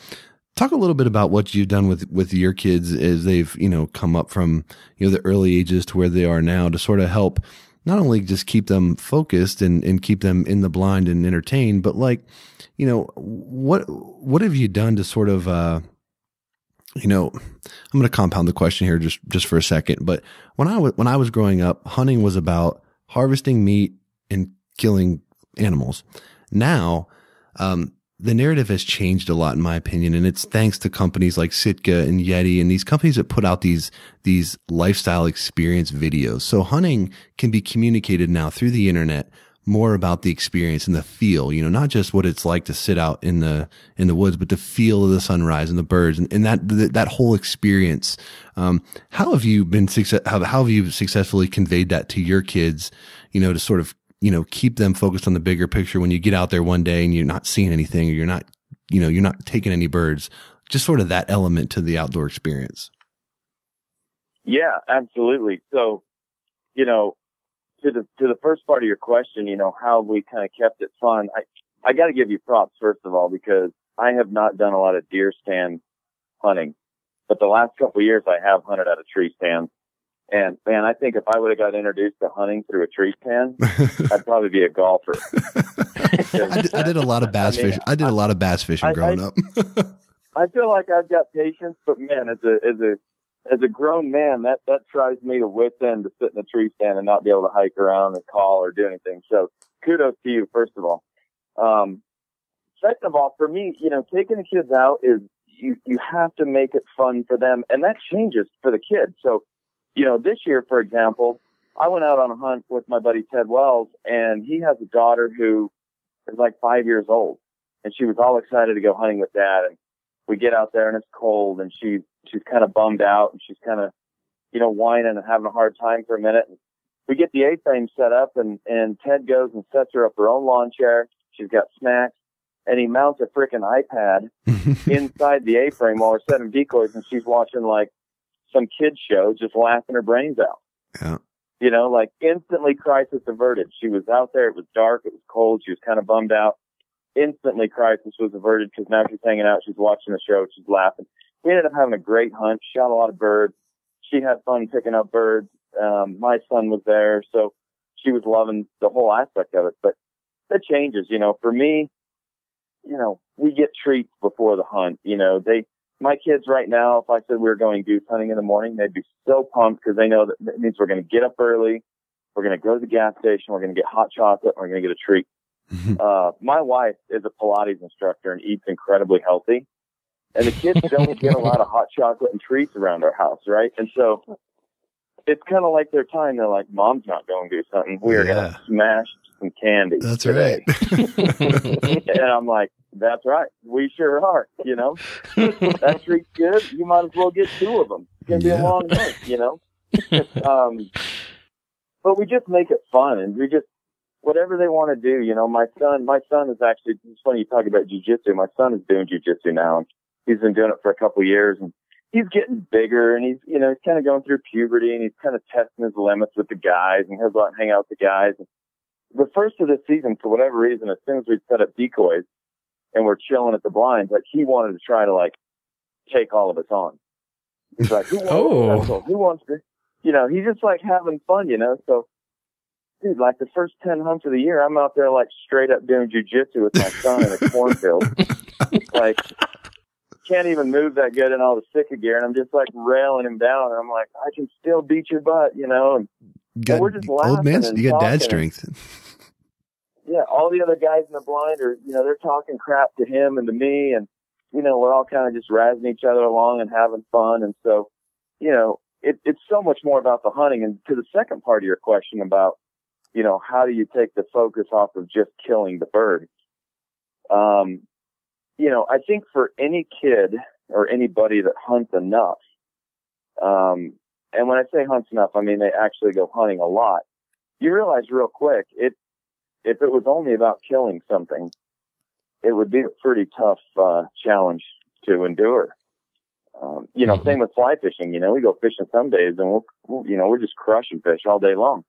talk a little bit about what you've done with your kids as they've, come up from, the early ages to where they are now to sort of help not only just keep them focused and keep them in the blind and entertained, but what have you done to sort of, I'm going to compound the question here just for a second. But when I was growing up, hunting was about harvesting meat and killing animals. Now, the narrative has changed a lot, in my opinion, and it's thanks to companies like Sitka and Yeti and these companies that put out these lifestyle experience videos. So hunting can be communicated now through the internet more about the experience and the feel, not just what it's like to sit out in the woods, but the feel of the sunrise and the birds and that whole experience. How have you successfully conveyed that to your kids, to sort of, keep them focused on the bigger picture when you get out there one day and you're not seeing anything or you're not taking any birds, just sort of that element to the outdoor experience? Yeah, absolutely. So, to the first part of your question, how we kind of kept it fun. I got to give you props, first of all, because I have not done a lot of deer stand hunting, but the last couple of years I have hunted at a tree stand. And man, I think if I would have got introduced to hunting through a tree stand, I'd probably be a golfer. I did a lot of bass fishing. I did a lot of bass fishing growing up. I feel like I've got patience, but man, as a grown man, that tries me to wit's end to sit in a tree stand and not be able to hike around and call or do anything. So kudos to you, first of all. Second of all, for me, taking the kids out is you have to make it fun for them, and that changes for the kids. So, this year, for example, I went out on a hunt with my buddy Ted Wells, and he has a daughter who is like 5 years old, and she was all excited to go hunting with Dad. And we get out there and it's cold, and she's kind of bummed out, and she's kind of, whining and having a hard time for a minute. And we get the A-frame set up, and Ted goes and sets her up her own lawn chair. She's got snacks, and he mounts a frickin' iPad inside the A-frame while we're setting decoys, and she's watching like some kid's show, just laughing her brains out. Yeah. Instantly crisis averted. She was out there. It was dark. It was cold. She was kind of bummed out. Instantly crisis was averted because now she's hanging out. She's watching the show. She's laughing. We ended up having a great hunt. Shot a lot of birds. She had fun picking up birds. My son was there, so she was loving the whole aspect of it. But that changes, for me, we get treats before the hunt. My kids right now, if I said we were going goose hunting in the morning, they'd be so pumped because they know that means we're going to get up early. We're going to go to the gas station. We're going to get hot chocolate. And we're going to get a treat. My wife is a Pilates instructor and eats incredibly healthy. And the kids don't get a lot of hot chocolate and treats around our house, right? And so it's kind of like their time. They're like, Mom's not going goose hunting. We're going to smash some candy. That's today. Right. And I'm like, that's right. We sure are, That treat's good. You might as well get 2 of them. It's going to be a long night, But we just make it fun, and we just, whatever they want to do, my son is actually, it's funny you talk about jiu-jitsu. My son is doing jiu-jitsu now, and he's been doing it for a couple of years, and he's getting bigger, and he's kind of going through puberty, and he's kind of testing his limits with the guys, and he'll go out and hang out with the guys. And the first of the season, for whatever reason, as soon as we set up decoys, and we're chilling at the blinds, like he wanted to try to like take all of us on. He's like, who wants to, he's just like having fun, So, dude, like the first 10 hunts of the year, I'm out there like straight up doing jujitsu with my son in a cornfield. Like, can't even move that good in all the Sika gear, and I'm just like railing him down, and I'm like, I can still beat your butt, and we're just laughing. Old man, you got dad strength. Yeah, all the other guys in the blind are, they're talking crap to him and to me, and we're all kind of just razzing each other along and having fun. And so, it's so much more about the hunting. And to the second part of your question about, how do you take the focus off of just killing the bird? I think for any kid or anybody that hunts enough, and when I say hunts enough, I mean they actually go hunting a lot, you realize real quick, if it was only about killing something, it would be a pretty tough challenge to endure. Same with fly fishing. We go fishing some days and we're just crushing fish all day long.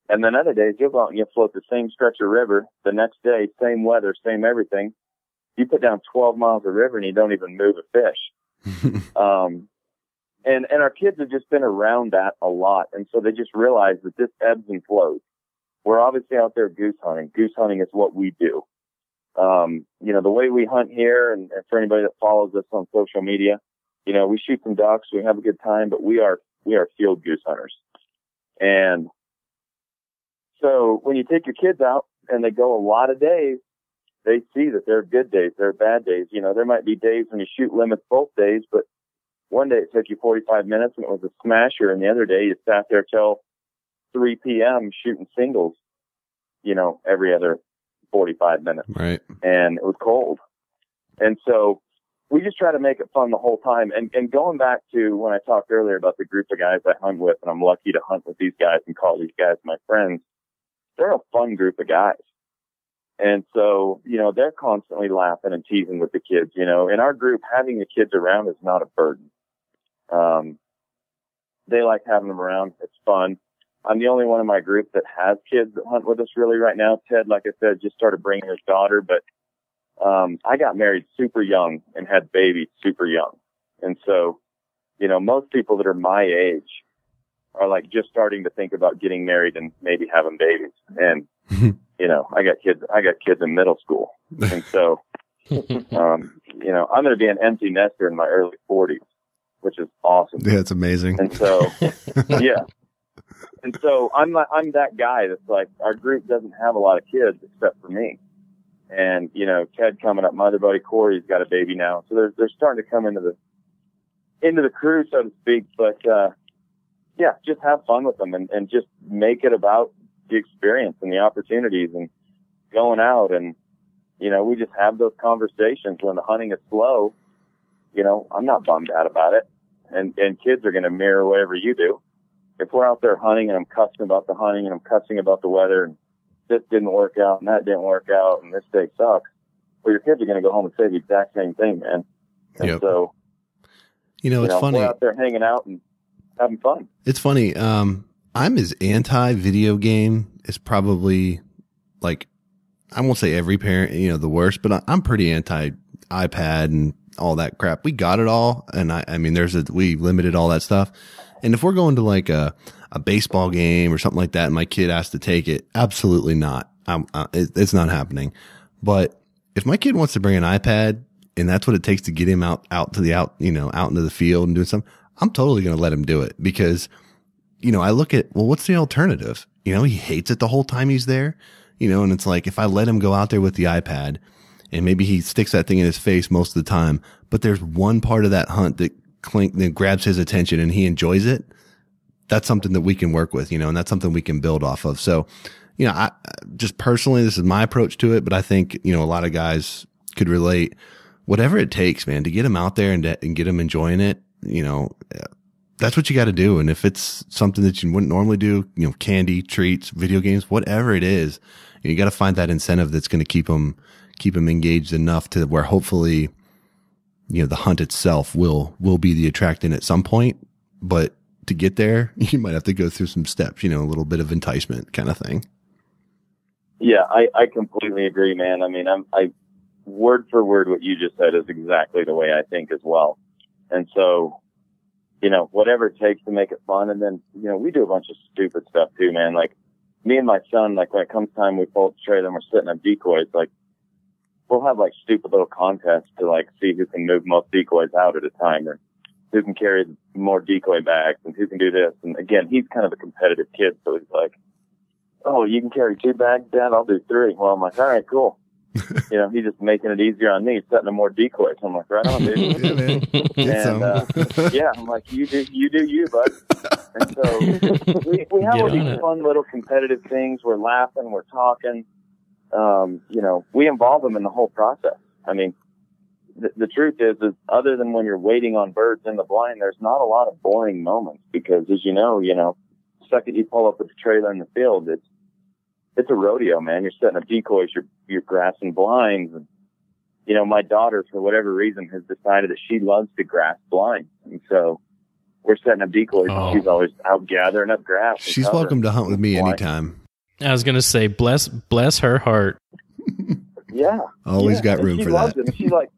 And then other days you'll go out and you'll float the same stretch of river the next day, same weather, same everything. You put down 12 miles of river and you don't even move a fish. And our kids have just been around that a lot. And so they just realize that this ebbs and flows. We're obviously out there goose hunting. Goose hunting is what we do. The way we hunt here, and for anybody that follows us on social media, we shoot some ducks, we have a good time, but we are field goose hunters. And so when you take your kids out and they go a lot of days, they see that there are good days, there are bad days. There might be days when you shoot limits both days, but one day it took you 45 minutes and it was a smasher, and the other day you sat there till 3 p.m. shooting singles, every other 45 minutes. Right. And it was cold. And so we just try to make it fun the whole time. And going back to when I talked earlier about the group of guys I hunt with, and I'm lucky to hunt with these guys and call these guys my friends, they're a fun group of guys. And so, they're constantly laughing and teasing with the kids. In our group, having the kids around is not a burden. They like having them around. It's fun. I'm the only one in my group that has kids that hunt with us really right now. Ted, like I said, just started bringing his daughter, but I got married super young and had babies super young. And so, most people that are my age are like just starting to think about getting married and maybe having babies. And, I got kids in middle school. And so, I'm going to be an empty nester in my early 40s, which is awesome. Yeah, it's amazing. And so, yeah. And so I'm that guy that's like, our group doesn't have a lot of kids except for me. And, Ted coming up, my other buddy Corey's got a baby now. So they're starting to come into the crew, so to speak. But, just have fun with them and just make it about the experience and the opportunities and going out. And, we just have those conversations when the hunting is slow. I'm not bummed out about it. And kids are going to mirror whatever you do. If we're out there hunting and I'm cussing about the hunting and I'm cussing about the weather and this didn't work out and that didn't work out and this day sucks, well, your kids are going to go home and say the exact same thing, man. And so, it's funny. We're out there hanging out and having fun. It's funny. I'm as anti-video game as probably, like, I won't say every parent, the worst, but I'm pretty anti-iPad and all that crap. We got it all. And I mean, we limited all that stuff. And if we're going to like a baseball game or something like that and my kid has to take it, absolutely not. It's not happening. But if my kid wants to bring an iPad and that's what it takes to get him out into the field and do something, I'm totally going to let him do it because, I look at, well, what's the alternative? He hates it the whole time he's there, and it's like, if I let him go out there with the iPad and maybe he sticks that thing in his face most of the time, but there's one part of that hunt that grabs his attention and he enjoys it, that's something that we can work with, and that's something we can build off of. So, I just personally, this is my approach to it, but I think, a lot of guys could relate. Whatever it takes, man, to get them out there and get them enjoying it, that's what you got to do. And if it's something that you wouldn't normally do, candy, treats, video games, whatever it is, you got to find that incentive that's going to keep them engaged enough to where hopefully, the hunt itself will be the attractant at some point, but to get there, you might have to go through some steps, a little bit of enticement kind of thing. Yeah, I completely agree, man. I mean, word for word what you just said is exactly the way I think as well. And so, you know, whatever it takes to make it fun. And then, you know, we do a bunch of stupid stuff too, man. Like me and my son, like when it comes time we pull up the trailer and we're setting up decoys, like we'll have like stupid little contests to like see who can move most decoys out at a time, or who can carry more decoy bags, and who can do this. And again, he's kind of a competitive kid, so he's like, "Oh, you can carry 2 bags, Dad? I'll do 3." Well, I'm like, "All right, cool." You know, he's just making it easier on me, setting up more decoys. I'm like, "Right on, dude." Yeah, man. And yeah, I'm like, you do you, bud." And so we have all these fun little competitive things. We're laughing, we're talking. You know, we involve them in the whole process. I mean, the truth is other than when you're waiting on birds in the blind, there's not a lot of boring moments, because as you know, the second you pull up with the trailer in the field, it's a rodeo, man. You're setting up decoys, you're grassing blinds. And, you know, my daughter, for whatever reason, has decided that she loves to grass blinds. And so we're setting up decoys. Oh. And she's always out gathering up grass. She's welcome to hunt with me anytime. I was going to say, bless her heart. Yeah. Always got room for that. It. She's like,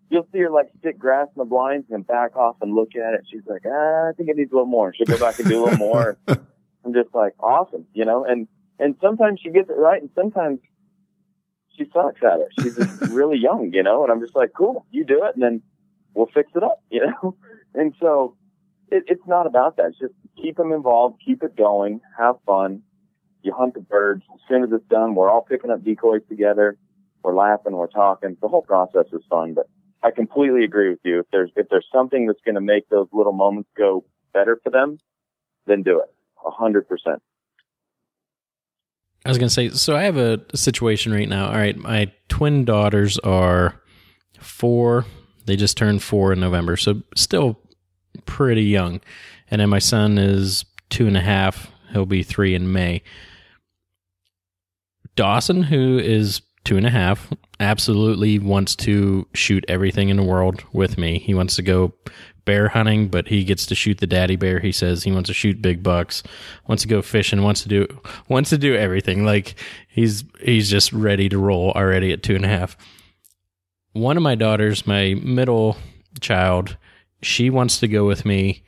you'll see her like stick grass in the blinds and back off and look at it. She's like, I think it needs a little more. She'll go back and do a little more. I'm just like, awesome, you know, and sometimes she gets it right and sometimes she sucks at it. She's just really young, you know, and I'm just like, cool, you do it and then we'll fix it up, you know? And so it's not about that. It's just keep them involved, keep it going, have fun. You hunt the birds. As soon as it's done, we're all picking up decoys together. We're laughing, we're talking. The whole process is fun, but I completely agree with you. If there's something that's going to make those little moments go better for them, then do it. 100%. I was going to say, so I have a situation right now. All right, my twin daughters are 4. They just turned 4 in November, so still pretty young. And then my son is 2.5. He'll be 3 in May. Dawson, who is 2.5, absolutely wants to shoot everything in the world with me. He wants to go bear hunting, but he gets to shoot the daddy bear. He says he wants to shoot big bucks, wants to go fishing, wants to do everything. Like he's just ready to roll already at 2.5. One of my daughters, my middle child, she wants to go with me,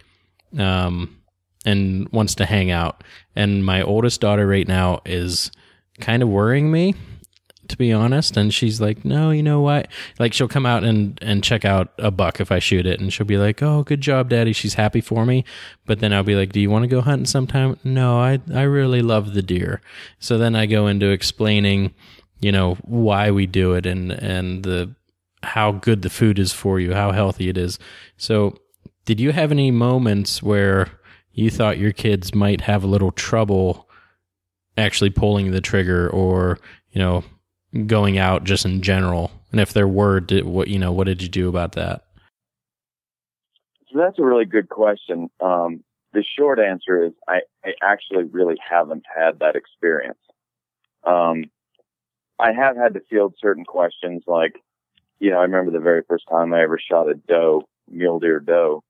and wants to hang out. And my oldest daughter right now is kind of worrying me, to be honest. And she's like, no, you know what? Like she'll come out and check out a buck if I shoot it. And she'll be like, oh, good job, Daddy. She's happy for me. But then I'll be like, do you want to go hunting sometime? No, I really love the deer. So then I go into explaining, you know, why we do it and how good the food is for you, how healthy it is. So did you have any moments where you thought your kids might have a little trouble actually pulling the trigger, or, you know, going out just in general? And if there were, what did you do about that? So that's a really good question. The short answer is I actually really haven't had that experience. I have had to field certain questions, like, you know, I remember the very first time I ever shot a mule deer doe,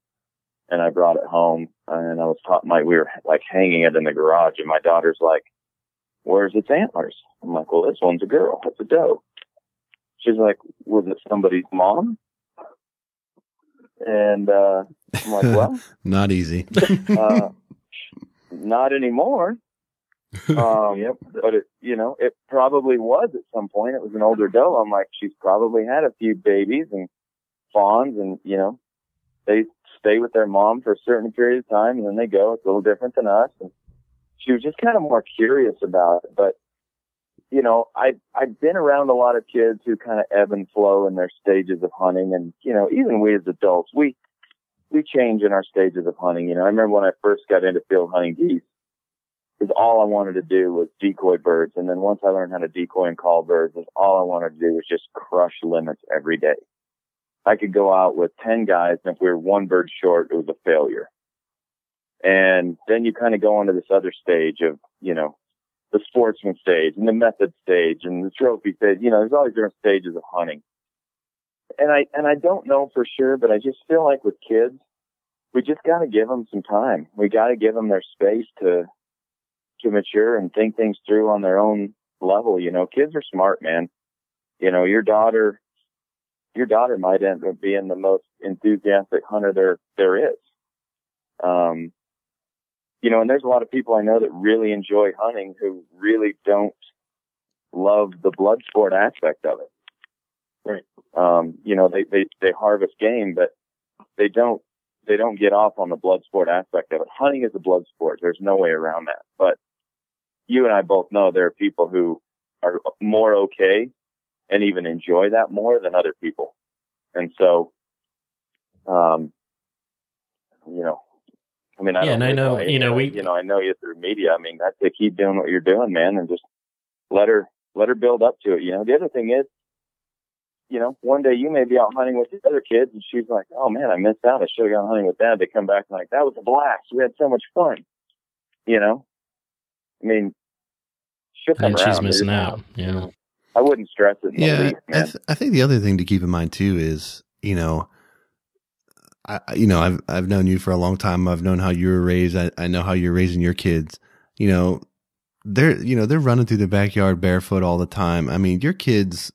and I brought it home, and I was taught we were like hanging it in the garage, and my daughter's like, where's its antlers? I'm like, well, this one's a girl. It's a doe. She's like, was it somebody's mom? And I'm like, well, not easy. Not anymore. Yep. But it probably was at some point. It was an older doe. I'm like, she's probably had a few babies and fawns, and they stay with their mom for a certain period of time, and then they go. It's a little different than us. And she was just kind of more curious about it. But, I've been around a lot of kids who kind of ebb and flow in their stages of hunting. And, even we as adults, we change in our stages of hunting. I remember when I first got into field hunting geese, because all I wanted to do was decoy birds. And then once I learned how to decoy and call birds, all I wanted to do was just crush limits every day. I could go out with 10 guys, and if we were one bird short, it was a failure. And then you kind of go into this other stage of, the sportsman stage and the method stage and the trophy stage. There's all these different stages of hunting. And I don't know for sure, but I just feel like with kids, we just got to give them some time. We got to give them their space to mature and think things through on their own level. Kids are smart, man. Your daughter, your daughter might end up being the most enthusiastic hunter there is. And there's a lot of people I know that really enjoy hunting who really don't love the blood sport aspect of it. Right. They harvest game, but they don't get off on the blood sport aspect of it. Hunting is a blood sport. There's no way around that. But you and I both know there are people who are more okay and even enjoy that more than other people. And so, I know you through media. I mean, that's to keep doing what you're doing, man, and just let her build up to it. The other thing is, one day you may be out hunting with the other kids and she's like, oh man, I missed out. I should have gone hunting with Dad. They come back and like, that was a blast. We had so much fun. I mean, shit come around. She's missing out. Yeah. I wouldn't stress it. Yeah. I think the other thing to keep in mind too is, I've known you for a long time. I've known how you were raised. I know how you're raising your kids. They're running through the backyard barefoot all the time. I mean, your kids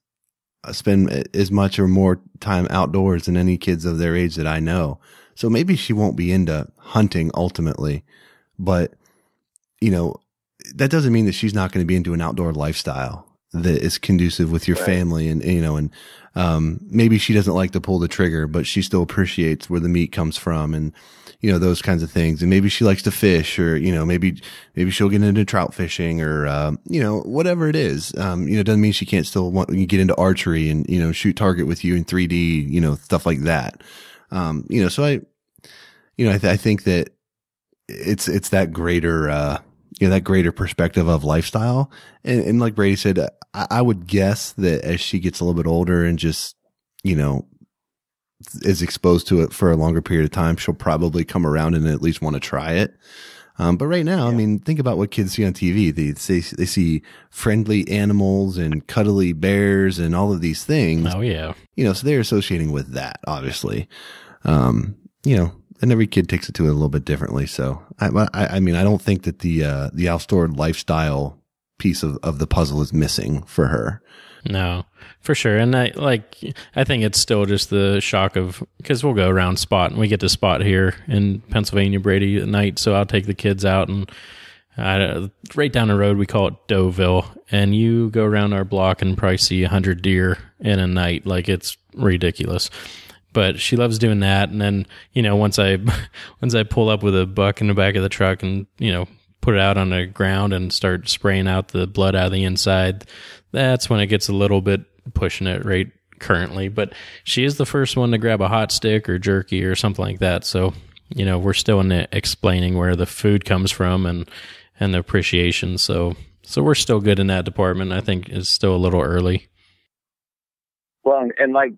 spend as much or more time outdoors than any kids of their age that I know. So maybe she won't be into hunting ultimately, but that doesn't mean that she's not going to be into an outdoor lifestyle that is conducive with your family and maybe she doesn't like to pull the trigger, but she still appreciates where the meat comes from and, those kinds of things. And maybe she likes to fish or, maybe she'll get into trout fishing or, whatever it is. It doesn't mean she can't still get into archery and, shoot target with you in 3D, stuff like that. So I think that it's that greater, that greater perspective of lifestyle. And like Brady said, I would guess that as she gets a little bit older and just, is exposed to it for a longer period of time, she'll probably come around and at least want to try it. But right now, I mean, think about what kids see on TV. They see friendly animals and cuddly bears and all of these things. Oh yeah. So they're associating with that, obviously. And every kid takes it to it a little bit differently. So I mean, I don't think that the outdoor lifestyle piece of the puzzle is missing for her. No, for sure. And I think it's still just the shock of, because we'll go around spot and we get to spot here in Pennsylvania, Brady, at night. So I'll take the kids out and right down the road, we call it Doeville. And you go around our block and probably see 100 deer in a night. Like, it's ridiculous. But she loves doing that. And then, once I pull up with a buck in the back of the truck and, put it out on the ground and start spraying out the blood out of the inside, that's when it gets a little bit pushing it right currently. But she is the first one to grab a hot stick or jerky or something like that. So, we're still in the explaining where the food comes from and the appreciation. So we're still good in that department. I think it's still a little early. Well, and like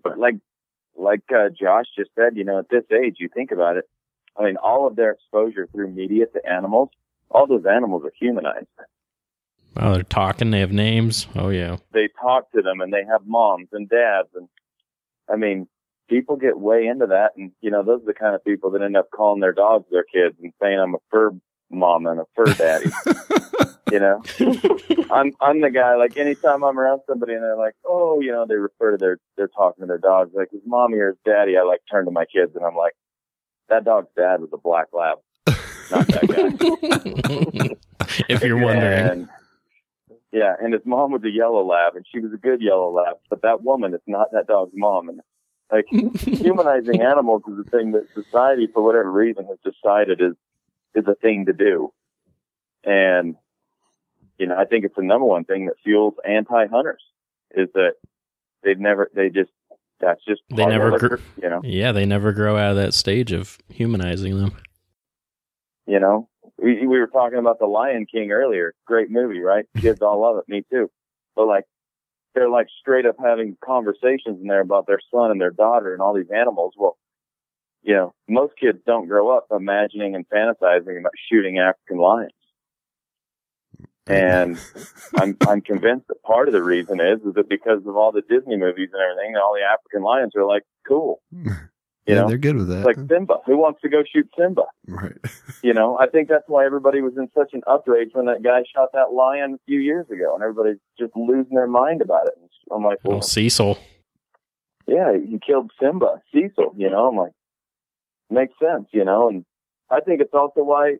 Josh just said, at this age, you think about it. I mean, all of their exposure through media to animals, all those animals are humanized. Oh, they're talking. They have names. Oh, yeah. They talk to them and they have moms and dads. And I mean, people get way into that. And, those are the kind of people that end up calling their dogs their kids and saying, I'm a fur mom and a fur daddy. I'm the guy, like, anytime I'm around somebody and they're like, oh, they refer to they're talking to their dogs, like, his mommy or his daddy, I like turn to my kids and I'm like, that dog's dad was a black lab, not that guy. If you're wondering. And his mom was a yellow lab and she was a good yellow lab, but that woman is not that dog's mom. And like, humanizing animals is a thing that society, for whatever reason, has decided is a thing to do. And I think it's the number one thing that fuels anti-hunters is that they never grow out of that stage of humanizing them. We were talking about The Lion King earlier. Great movie, right? Kids all love it. Me too. But they're straight up having conversations in there about their son and their daughter and all these animals. Well, most kids don't grow up imagining and fantasizing about shooting African lions. And I'm convinced that part of the reason is that because of all the Disney movies and everything, all the African lions are like, cool. They're good with that. It's like Simba. Who wants to go shoot Simba? Right. I think that's why everybody was in such an outrage when that guy shot that lion a few years ago, and everybody's just losing their mind about it. And I'm like, well, Cecil. yeah, he killed Simba, Cecil, you know. I'm like, makes sense, you know. And I think it's also why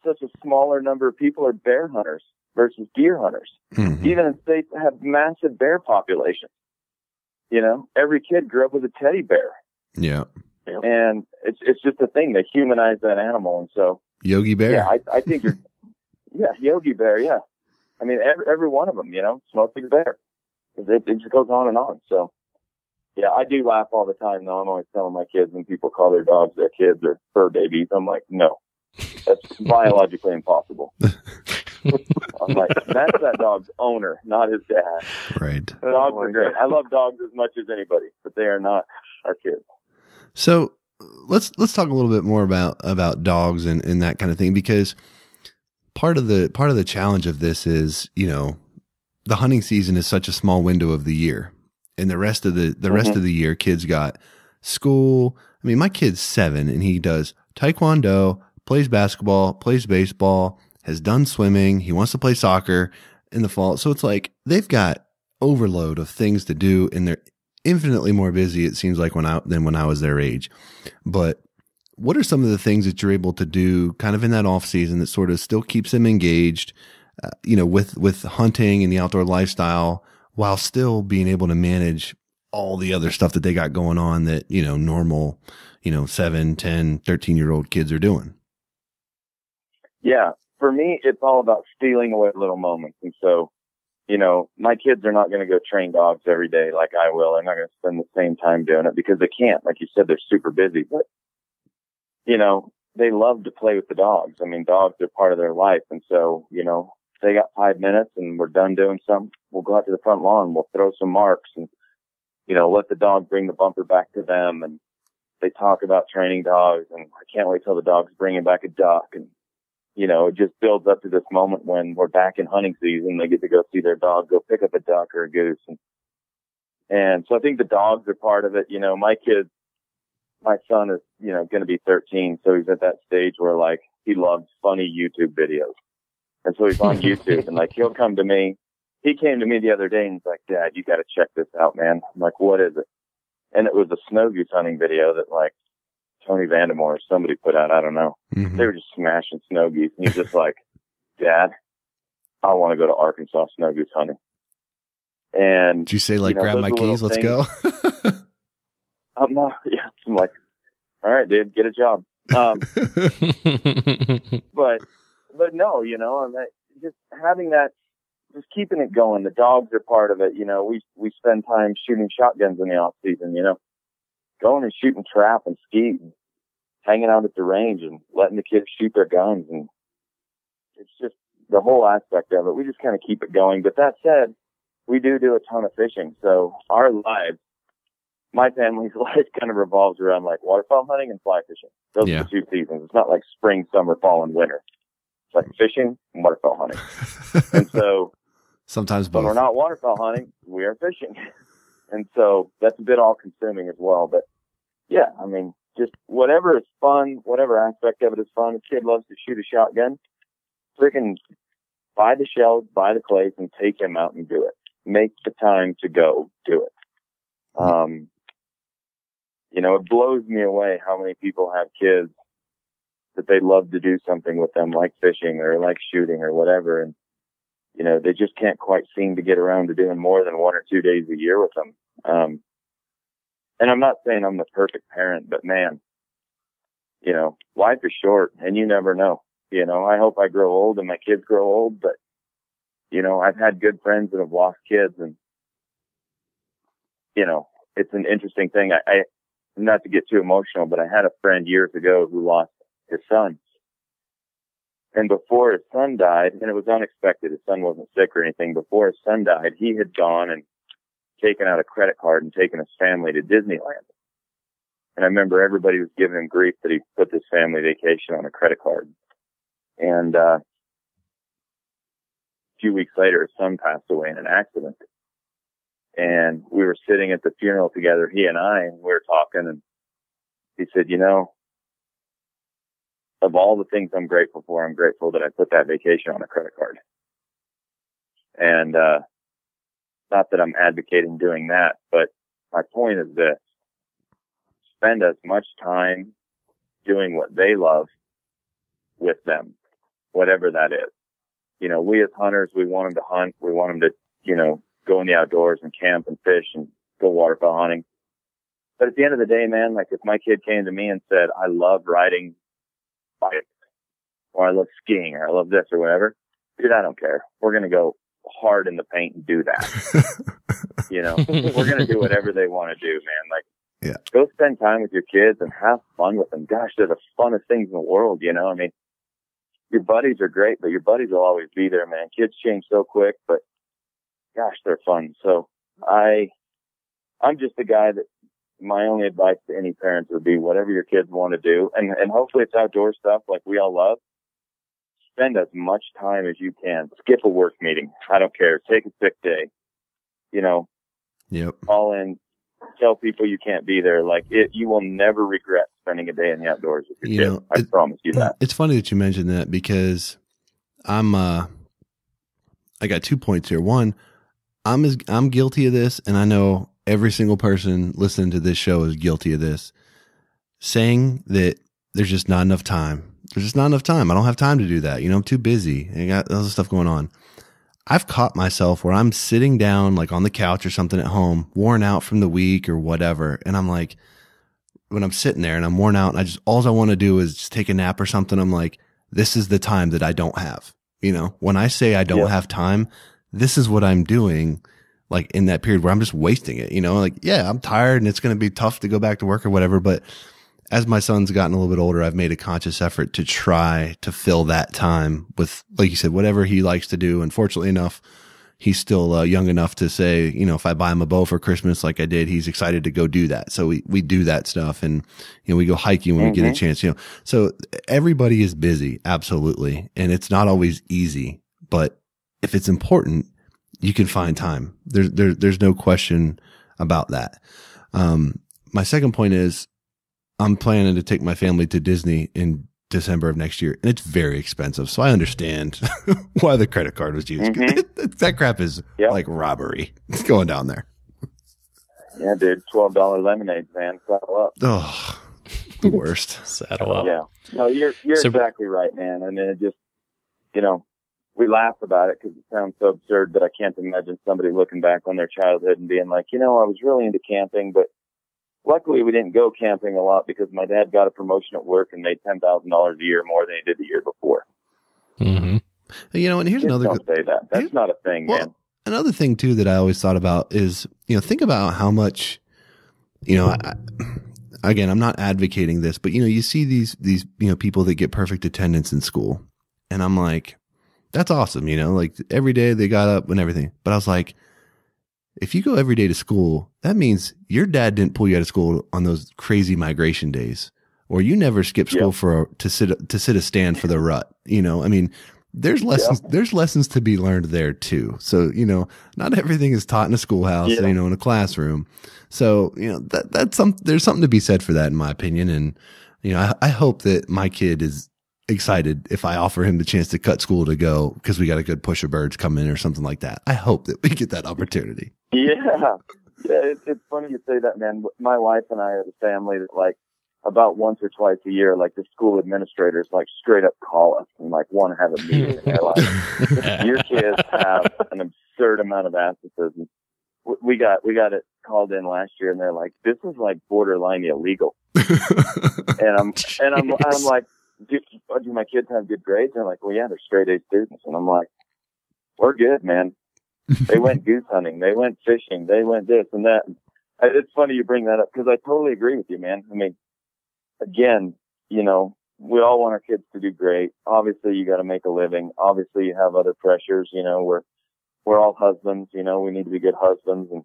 such a smaller number of people are bear hunters versus deer hunters. Mm-hmm. Even in states that have massive bear populations, you know, every kid grew up with a teddy bear. Yeah. And it's just a thing. They humanize that animal. And so Yogi Bear. Yeah, I think Yogi Bear. Yeah. I mean, every one of them, you know, smoking bear. It just goes on and on. So yeah, I do laugh all the time though. I'm always telling my kids when people call their dogs their kids or fur babies. I'm like, no, that's biologically impossible. I'm like, that's that dog's owner, not his dad. Right. Dogs are great. I love dogs as much as anybody, but they are not our kids. So let's talk a little bit more about dogs and that kind of thing, because part of the challenge of this is, you know, the hunting season is such a small window of the year, and the rest of the rest of the year, kids got school. I mean, my kid's 7 and he does taekwondo, plays basketball, plays baseball, has done swimming. He wants to play soccer in the fall. So it's like they've got overload of things to do, and they're infinitely more busy, it seems like, than when I was their age. But what are some of the things that you're able to do kind of in that off season that sort of still keeps them engaged, you know, with hunting and the outdoor lifestyle, while still being able to manage all the other stuff that they got going on that, you know, normal, you know, 7, 10, 13-year-old kids are doing? Yeah. For me, it's all about stealing away little moments. And so, you know, my kids are not going to go train dogs every day like I will. They're not going to spend the same time doing it because they can't. Like you said, they're super busy. But, you know, they love to play with the dogs. I mean, dogs are part of their life. And so, you know, if they got 5 minutes and we're done doing something, we'll go out to the front lawn. We'll throw some marks and, you know, let the dog bring the bumper back to them. And they talk about training dogs. And I can't wait till the dog's bringing back a duck. And, you know, it just builds up to this moment when we're back in hunting season. They get to go see their dog go pick up a duck or a goose. And so I think the dogs are part of it. You know, my son is, you know, going to be 13. So he's at that stage where, like, he loves funny YouTube videos. And so he's on YouTube and, like, he'll come to me. He came to me the other day and he's like, Dad, you got to check this out, man. I'm like, what is it? And it was a snow goose hunting video that, like, Tony Vandemore or somebody put out. I don't know. Mm-hmm. They were just smashing snow geese. And he's just like, Dad, I want to go to Arkansas snow goose hunting. And did you say, like, you know, grab my keys, let's go? I'm like, all right, dude, get a job. But no, you know, and just having that, just keeping it going. The dogs are part of it. You know, we spend time shooting shotguns in the off season, you know, going and shooting trap and skeet and hanging out at the range and letting the kids shoot their guns. And it's just the whole aspect of it. We just kind of keep it going. But that said, we do a ton of fishing. So our lives, my family's life kind of revolves around like waterfowl hunting and fly fishing. Those are the 2 seasons. It's not like spring, summer, fall, and winter. It's like fishing and waterfowl hunting. And so sometimes both. When we're not waterfowl hunting, we are fishing. And so that's a bit all consuming as well. But yeah, I mean, just whatever is fun, whatever aspect of it is fun. A kid loves to shoot a shotgun. Freaking buy the shells, buy the clays, and take him out and do it. Make the time to go do it. You know, it blows me away how many people have kids that they love to do something with them, like fishing or like shooting or whatever. And, you know, they just can't quite seem to get around to doing more than 1 or 2 days a year with them. And I'm not saying I'm the perfect parent, but man, you know, life is short and you never know. You know, I hope I grow old and my kids grow old, but, you know, I've had good friends that have lost kids and, you know, it's an interesting thing. I not to get too emotional, but I had a friend years ago who lost his son. And before his son died, and it was unexpected, his son wasn't sick or anything. Before his son died, he had gone and taken out a credit card and taken his family to Disneyland. And I remember everybody was giving him grief that he put this family vacation on a credit card. And a few weeks later, his son passed away in an accident. And we were sitting at the funeral together, he and I, and we were talking, and he said, you know, of all the things I'm grateful for, I'm grateful that I put that vacation on a credit card. And not that I'm advocating doing that, but point is this: spend as much time doing what they love with them, whatever that is. You know, we as hunters, we want them to hunt. We want them to, you know, go in the outdoors and camp and fish and go waterfowl hunting. But at the end of the day, man, like if my kid came to me and said, I love riding bikes, or I love skiing, or I love this or whatever, dude, I don't care. We're going to go hard in the paint and do that. You know, we're going to do whatever they want to do, man. Like, yeah, go spend time with your kids and have fun with them. Gosh, they're the funnest things in the world, you know? I mean, your buddies are great, but your buddies will always be there, man. Kids change so quick, but gosh, they're fun. So I'm just a guy that my only advice to any parents would be whatever your kids want to do. And hopefully it's outdoor stuff like we all love. Spend as much time as you can. Skip a work meeting. I don't care. Take a sick day. You know, yep. Call in, tell people you can't be there. Like you will never regret spending a day in the outdoors with your kids. I promise you that. It's funny that you mentioned that because I got 2 points here. One, I'm guilty of this, and I know every single person listening to this show is guilty of this. Saying that there's just not enough time. There's just not enough time. I don't have time to do that. You know, I'm too busy. I got other stuff going on. I've caught myself where I'm sitting down like on the couch or something at home, worn out from the week or whatever. And I'm like, when I'm sitting there and I'm worn out and all I want to do is just take a nap or something, I'm like, this is the time that I don't have. You know, when I say I don't have time, this is what I'm doing. Like in that period where I'm just wasting it, you know, like, yeah, I'm tired and it's going to be tough to go back to work or whatever. But as my son's gotten a little bit older, I've made a conscious effort to try to fill that time with, like you said, whatever he likes to do. And fortunately enough, he's still young enough to say, you know, if I buy him a bow for Christmas, like I did, he's excited to go do that. So we do that stuff, and, you know, we go hiking when we get a chance, you know, so everybody is busy. Absolutely. And it's not always easy, but if it's important, you can find time. There's no question about that. My second point is I'm planning to take my family to Disney in December of next year, and it's very expensive. So I understand why the credit card was used. That crap is like robbery. It's going down there. Yeah, dude. $12 lemonade, man. Saddle up. Oh, the worst. Saddle up. Yeah. No, you're exactly right, man. I mean, it just, you know, we laugh about it because it sounds so absurd, but I can't imagine somebody looking back on their childhood and being like, you know, I was really into camping, but luckily we didn't go camping a lot because my dad got a promotion at work and made $10,000 a year more than he did the year before. Mm-hmm. You know, and here's another. Don't say that. That's not a thing, man. Another thing too that I always thought about is, you know, think about how much, you know, again, I'm not advocating this, but you know, you see these, you know, people that get perfect attendance in school, and I'm like, that's awesome. You know, like every day they got up and everything. But I was like, if you go every day to school, that means your dad didn't pull you out of school on those crazy migration days, or you never skipped school to sit a stand for the rut. You know, I mean, there's lessons to be learned there too. So, you know, not everything is taught in a schoolhouse, you know, in a classroom. So, you know, there's something to be said for that, in my opinion. And, you know, I hope that my kid is excited if I offer him the chance to cut school to go because we got a good push of birds coming or something like that. I hope that we get that opportunity. Yeah. It's funny you say that, man. My wife and I are the family that, like, about once or twice a year, like, the school administrators, like, straight up call us and, like, want to have a meeting. And they're like, your kids have an absurd amount of absences. And we got it called in last year, and they're like, this is, like, borderline illegal. and I'm like, do my kids have good grades? They're like, well, yeah, they're straight A students. And I'm like, we're good, man. They went goose hunting. They went fishing. They went this and that. It's funny you bring that up because I totally agree with you, man. I mean, again, you know, we all want our kids to do great. Obviously, you got to make a living. Obviously, you have other pressures. You know, we're all husbands. You know, we need to be good husbands, and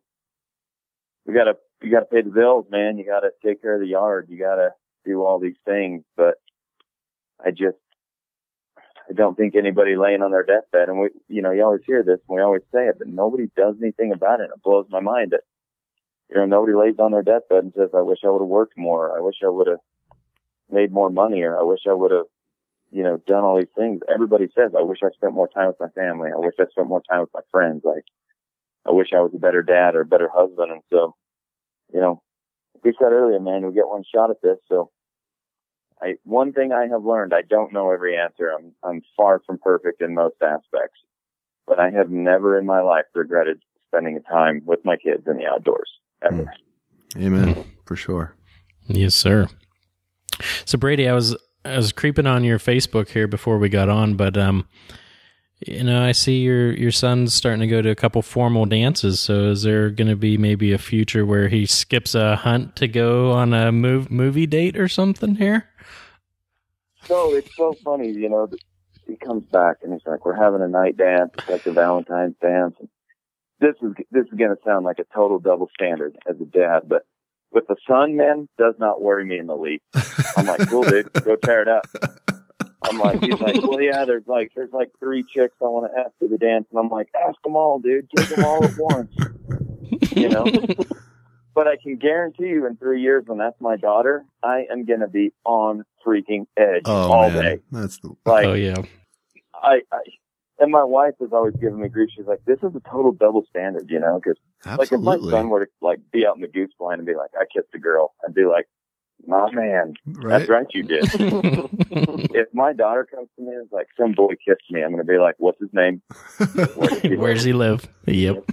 you got to pay the bills, man. You got to take care of the yard. You got to do all these things. But I don't think anybody laying on their deathbed, and you know, you always hear this and we always say it, but nobody does anything about it. It blows my mind that, you know, nobody lays on their deathbed and says, I wish I would have worked more. I wish I would have made more money, or I wish I would have, you know, done all these things. Everybody says, I wish I spent more time with my family. I wish I spent more time with my friends. I wish I was a better dad or a better husband. And so you know, like we said earlier, man, we get one shot at this. So one thing I have learned, I don't know every answer. I'm far from perfect in most aspects, but I have never in my life regretted spending time with my kids in the outdoors ever. Amen. For sure. Yes, sir. So Brady, I was creeping on your Facebook here before we got on, but I see your son's starting to go to a couple formal dances. So is there going to be maybe a future where he skips a hunt to go on a movie date or something here? So it's so funny, he comes back and he's like, we're having a night dance. It's like the Valentine's dance. And this is going to sound like a total double standard as a dad, but with the son, man, does not worry me in the least. I'm like, cool, dude, go tear it up. He's like, well, yeah, there's like 3 chicks I want to ask to the dance. And I'm like, ask them all, dude. Take them all at once. But I can guarantee you in 3 years when that's my daughter, I am going to be on freaking edge all day. That's oh, yeah. And my wife has always given me grief. She's like, this is a total double standard, because like if my son were to like be out in the goose blind and be like, I kissed a girl, I'd be like, my man, right? That's right, you did. If my daughter comes to me and is like, some boy kissed me, I'm going to be like, what's his name? Where does he live? Yep.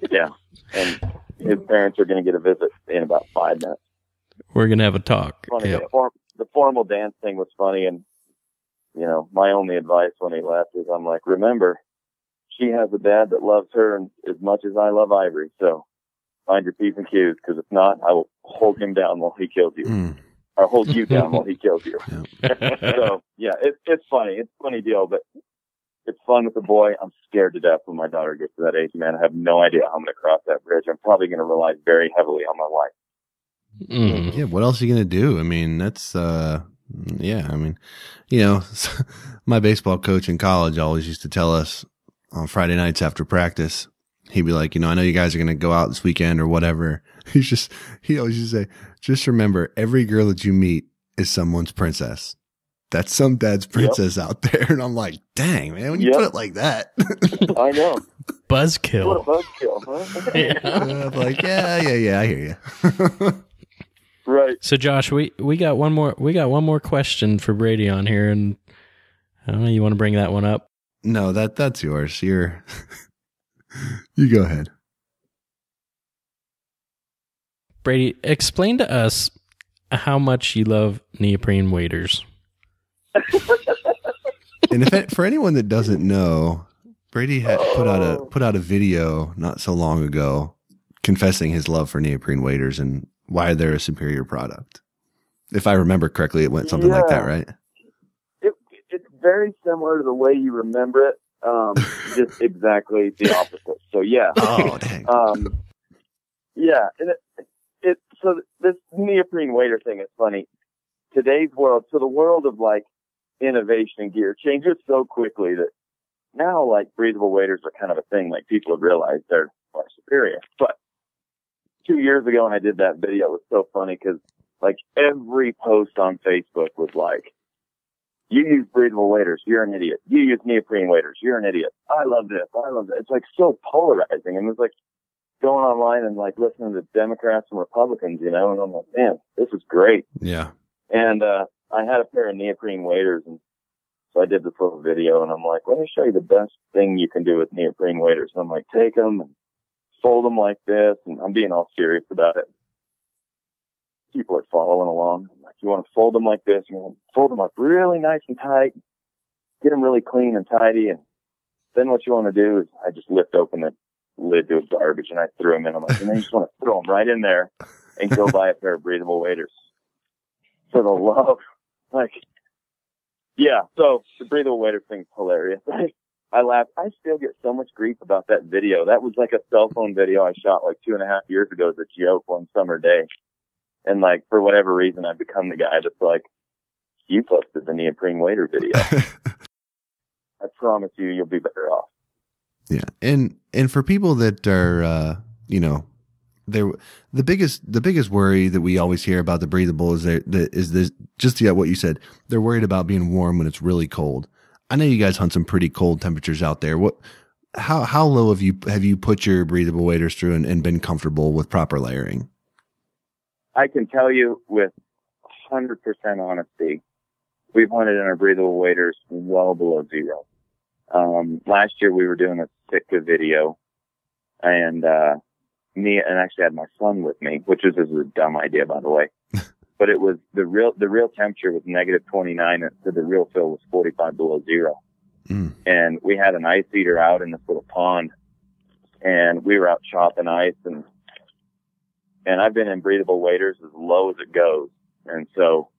Yeah. And his parents are going to get a visit in about 5 minutes. We're going to have a talk. Funny, yep. The formal dance thing was funny, and my only advice when he left is I'm like, remember, she has a dad that loves her as much as I love Ivory. So find your P's and Q's, because if not, I will hold him down while he kills you. Or hold you down while he kills you. So, yeah, it's funny. It's a funny deal, but it's fun with the boy. I'm scared to death when my daughter gets to that age, man. I have no idea how I'm going to cross that bridge. I'm probably going to rely very heavily on my wife. Yeah, what else are you going to do? I mean, that's... yeah, I mean, my baseball coach in college always used to tell us on Friday nights after practice, he'd be like, I know you guys are going to go out this weekend or whatever. He always used to say, just remember, every girl that you meet is someone's princess. That's some dad's princess out there. And I'm like, dang, man, when you put it like that. I know. Buzzkill. What a buzzkill, huh? Yeah. I'm like, yeah, I hear you. Right. So Josh, we got one more question for Brady on here, and I don't know, you want to bring that one up? No, that's yours. You go ahead. Brady, explain to us how much you love neoprene waders. And for anyone that doesn't know, Brady had put out a video not so long ago confessing his love for neoprene waders and why they're a superior product. If I remember correctly, it went something like that, right? It's very similar to the way you remember it, just exactly the opposite. So yeah. Oh, dang. Yeah, and so this neoprene wader thing is funny. Today's world, so the world of like innovation and gear changes so quickly that now like breathable waders are kind of a thing. Like people have realized they're more superior. But 2 years ago when I did that video, it was so funny because like every post on Facebook was like, you use breathable waders, you're an idiot. You use neoprene waders, you're an idiot. I love this. I love that. It's like so polarizing. And it was like going online and like listening to Democrats and Republicans, and I'm like, man, this is great. Yeah. And I had a pair of neoprene waders, and so I did this little video, and I'm like, let me show you the best thing you can do with neoprene waders. And I'm like, take them and fold them like this, and I'm being all serious about it. People are following along. I'm like, you want to fold them like this, you want to fold them up really nice and tight, get them really clean and tidy, and then what you want to do is I just lift open the lid to a garbage, and I threw them in. I'm like, and then you just want to throw them right in there and go buy a pair of breathable waders. For the love, like, yeah, so the breathable wader thing's hilarious. I laugh. I still get so much grief about that video. That was like a cell phone video I shot like 2.5 years ago as a joke one summer day. And like, for whatever reason, I've become the guy that's like, you posted the neoprene wader video. I promise you'll be better off. Yeah. And for people that are, the biggest worry that we always hear about the breathable is just what you said. They're worried about being warm when it's really cold. I know you guys hunt some pretty cold temperatures out there. How low have you put your breathable waders through and been comfortable with proper layering? I can tell you with 100% honesty, we've hunted in our breathable waders well below zero. Last year we were doing a Sitka video, and actually had my son with me, which was a dumb idea, by the way. But it was the real temperature was negative 29, and so the real fill was 45 below zero. And we had an ice eater out in this little pond, and we were out chopping ice, and I've been in breathable waders as low as it goes. And so,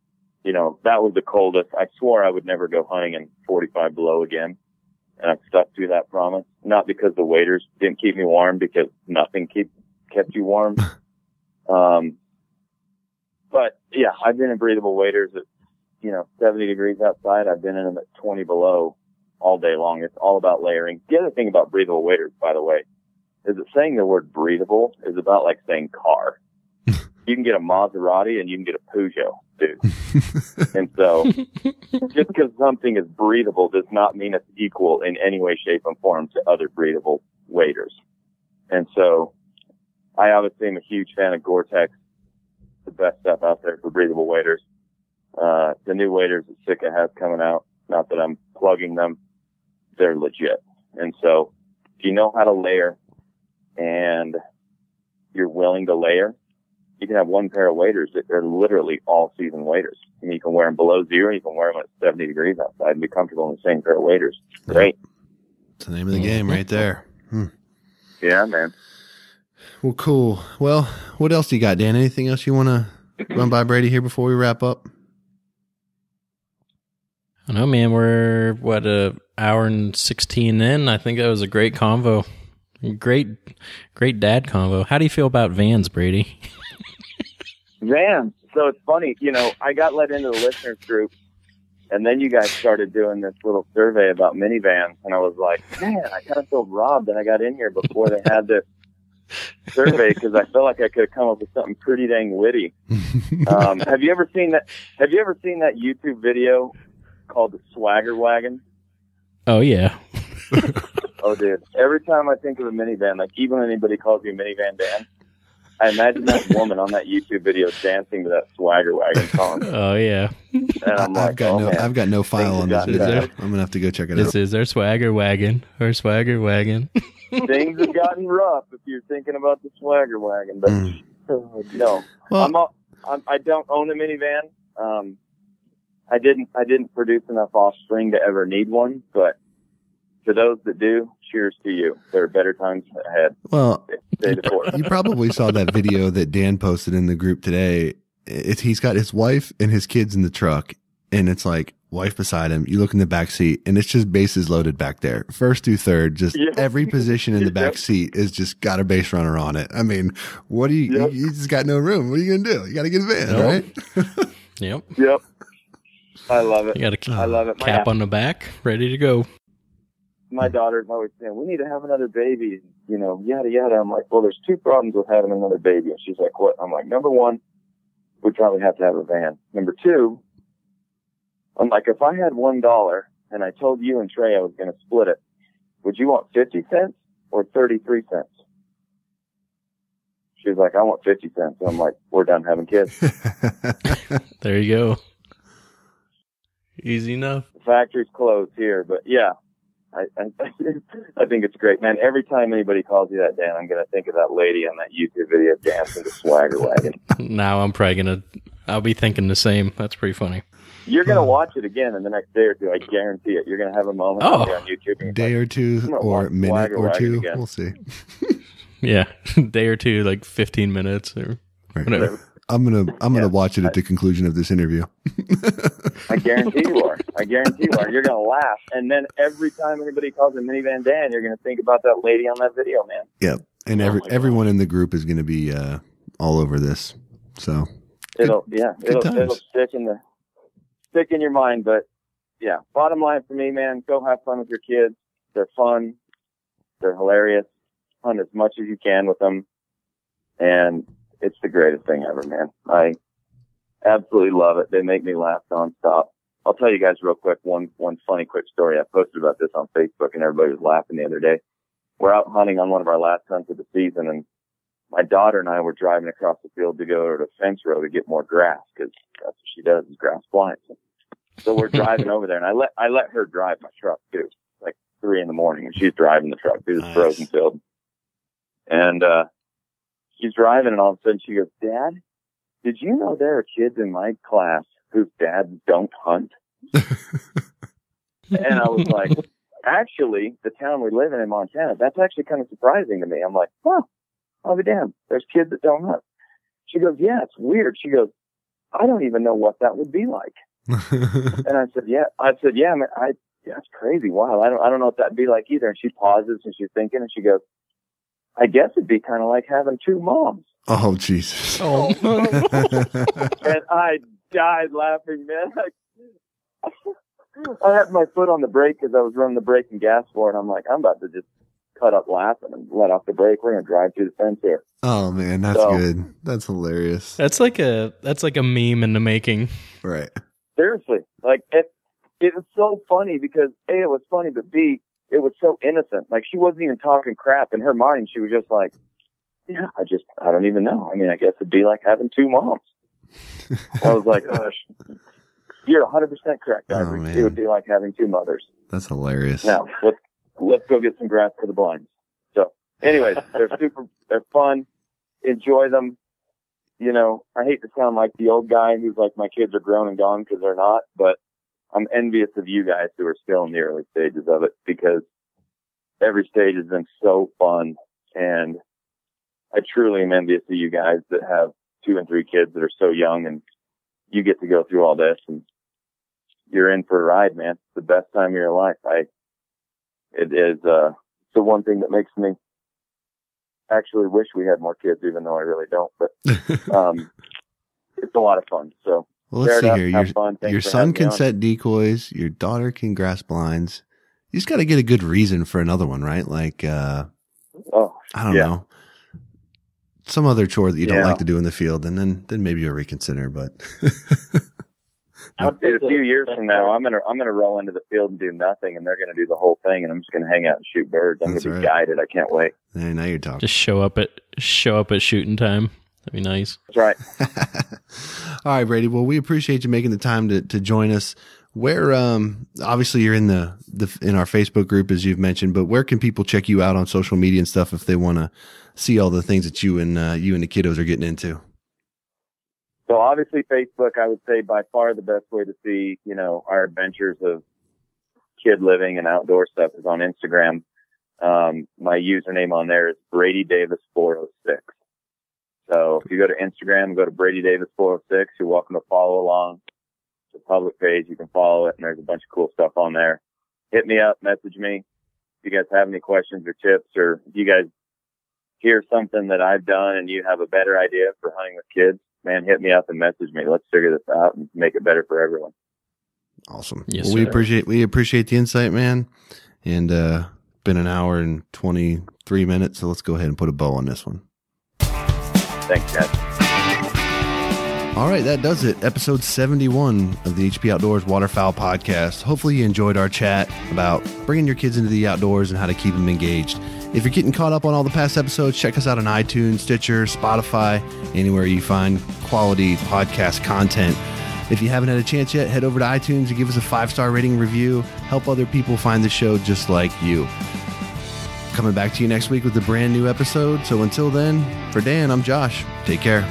that was the coldest. I swore I would never go hunting in 45 below again. And I've stuck to that promise. Not because the waders didn't keep me warm, because nothing kept you warm. But yeah, I've been in breathable waders at, 70 degrees outside. I've been in them at 20 below all day long. It's all about layering. The other thing about breathable waders, by the way, is that saying the word breathable is about like saying car. You can get a Maserati and you can get a Peugeot, dude. And so just because something is breathable does not mean it's equal in any way, shape, and form to other breathable waders. And so I obviously am a huge fan of Gore-Tex, the best stuff out there for breathable waders. The new waders that Sitka has coming out, not that I'm plugging them, they're legit. And so if you know how to layer and you're willing to layer, you can have one pair of waders that are literally all season waders. And you can wear them below zero. You can wear them at 70 degrees outside and be comfortable in the same pair of waders. Great. It's the name of the game right there. Yeah, man. Well, cool. Well, what else do you got, Dan? Anything else you want to run by Brady here before we wrap up? I don't know, man. We're, an hour and 16 in. I think that was a great convo. Great dad convo. How do you feel about vans, Brady? Vans. So it's funny, I got let into the listeners group, and then you guys started doing this little survey about minivans, and I was like, man, I kind of feel robbed that I got in here before they had this survey, because I felt like I could have come up with something pretty dang witty. Have you ever seen that YouTube video called the Swagger Wagon? Oh yeah. Oh dude, every time I think of a minivan, like even when anybody calls me Minivan Dan, I imagine that woman on that YouTube video dancing to that Swagger Wagon song. Oh yeah. And I'm like, I've got no file on this video. I'm gonna have to go check it out. This is our Swagger Wagon. Our Swagger Wagon. Things have gotten rough if you're thinking about the Swagger Wagon, but no. Well, I don't own a minivan. I didn't produce enough offspring to ever need one, but for those that do, cheers to you. There are better times ahead. Well, you probably saw that video that Dan posted in the group today. He's got his wife and his kids in the truck, and it's like wife beside him. You look in the back seat, and it's just bases loaded back there. First through third, just every position in the back seat is just got a base runner on it. I mean, what do you just got no room. What are you going to do? You got to get a van, right? Yep. I love it. You got I love it. Cap on the back, ready to go. My daughter's always saying, we need to have another baby, yada, yada. I'm like, well, there's two problems with having another baby. And she's like, what? I'm like, number one, we probably have to have a van. Number two, I'm like, if I had $1 and I told you and Trey I was going to split it, would you want 50 cents or 33 cents? She's like, I want 50 cents. And I'm like, we're done having kids. There you go. Easy enough. The factory's closed here, but yeah. I think it's great, man. Every time anybody calls you that, Dan, I'm going to think of that lady on that YouTube video dancing the Swagger Wagon. Now I'm probably I'll be thinking the same. That's pretty funny. You're going to watch it again in the next day or two. I guarantee it. You're going to have a moment on YouTube. Day or two or minute or two. We'll see. Yeah. Day or two, like 15 minutes or whatever. I'm gonna watch it at the conclusion of this interview. I guarantee you are. You're gonna laugh, and then every time anybody calls a Minivan Dan, you're gonna think about that lady on that video, man. Yep, and everyone in the group is gonna be all over this. So it'll stick in your mind. But yeah, bottom line for me, man, go have fun with your kids. They're fun. They're hilarious. Hunt as much as you can with them, and it's the greatest thing ever, man. I absolutely love it. They make me laugh nonstop. I'll tell you guys real quick one funny quick story. I posted about this on Facebook and everybody was laughing the other day. We're out hunting on one of our last hunts of the season, and my daughter and I were driving across the field to go to the fence row to get more grass, because that's what she does, is grass blinds. So we're driving over there, and I let her drive my truck too, like 3 a.m, and she's driving the truck through this frozen field. And she's driving, and all of a sudden she goes, "Dad, did you know there are kids in my class whose dads don't hunt?" And I was like, actually, the town we live in Montana, that's actually kind of surprising to me. I'm like, huh, I'll be damned. There's kids that don't hunt. She goes, "Yeah, it's weird." She goes, "I don't even know what that would be like." And I said, "Yeah." Man, that's crazy. Wow. I don't know what that'd be like either. And she pauses and she's thinking, and she goes, "I guess it'd be kind of like having 2 moms." Oh, Jesus. Oh. And I died laughing, man. I had my foot on the brake because I was running the brake and gas for it. I'm like, I'm about to just cut up laughing and let off the brake. We're going to drive through the fence here. Oh, man, that's good. That's hilarious. That's like a meme in the making. Right. Seriously. Like, it was so funny because A, it was funny, but B, it was so innocent. Like, she wasn't even talking crap. In her mind, she was just like, yeah, I don't even know. I mean, I guess it'd be like having 2 moms. I was like, gosh, you're 100% correct, Ivory. It would be like having 2 mothers. That's hilarious. Now, let's go get some grass for the blinds. So, anyways, they're fun. Enjoy them. You know, I hate to sound like the old guy who's like, my kids are grown and gone, because they're not, but I'm envious of you guys who are still in the early stages of it, because every stage has been so fun, and I truly am envious of you guys that have 2 and 3 kids that are so young, and you get to go through all this, and you're in for a ride, man. It's the best time of your life. It is the one thing that makes me actually wish we had more kids, even though I really don't. But it's a lot of fun. So well, let's see here. Your son can set decoys. Your daughter can grass blinds. You just got to get a good reason for another one, right? Like, I don't know, some other chore that you don't like to do in the field, and then maybe you'll reconsider. But a few years from now, I'm gonna roll into the field and do nothing, and they're gonna do the whole thing, and I'm just gonna hang out and shoot birds. I'm gonna be guided. I can't wait. Hey, now you're talking. Just show up at shooting time. That'd be nice. That's right. All right, Brady. Well, we appreciate you making the time to join us. Where obviously you're in our Facebook group, as you've mentioned, but where can people check you out on social media and stuff if they want to see all the things that you and the kiddos are getting into? So obviously Facebook, I would say by far the best way to see, our adventures of kid living and outdoor stuff is on Instagram. My username on there is Brady Davis 406. So if you go to Instagram, go to Brady Davis 406, you're welcome to follow along. It's a public page. You can follow it, and there's a bunch of cool stuff on there. Hit me up, message me. If you guys have any questions or tips, or if you guys hear something that I've done and you have a better idea for hunting with kids, man, hit me up and message me. Let's figure this out and make it better for everyone. Awesome. Yes, well, we appreciate the insight, man. And been an hour and 23 minutes, so let's go ahead and put a bow on this one. Thanks, guys. All right, that does it. Episode 71 of the HP Outdoors Waterfowl Podcast. Hopefully you enjoyed our chat about bringing your kids into the outdoors and how to keep them engaged. If you're getting caught up on all the past episodes, check us out on iTunes, Stitcher, Spotify, anywhere you find quality podcast content. If you haven't had a chance yet, head over to iTunes and give us a 5-star rating review. Help other people find the show just like you. Coming back to you next week with a brand new episode. So until then, for Dan, I'm Josh. Take care.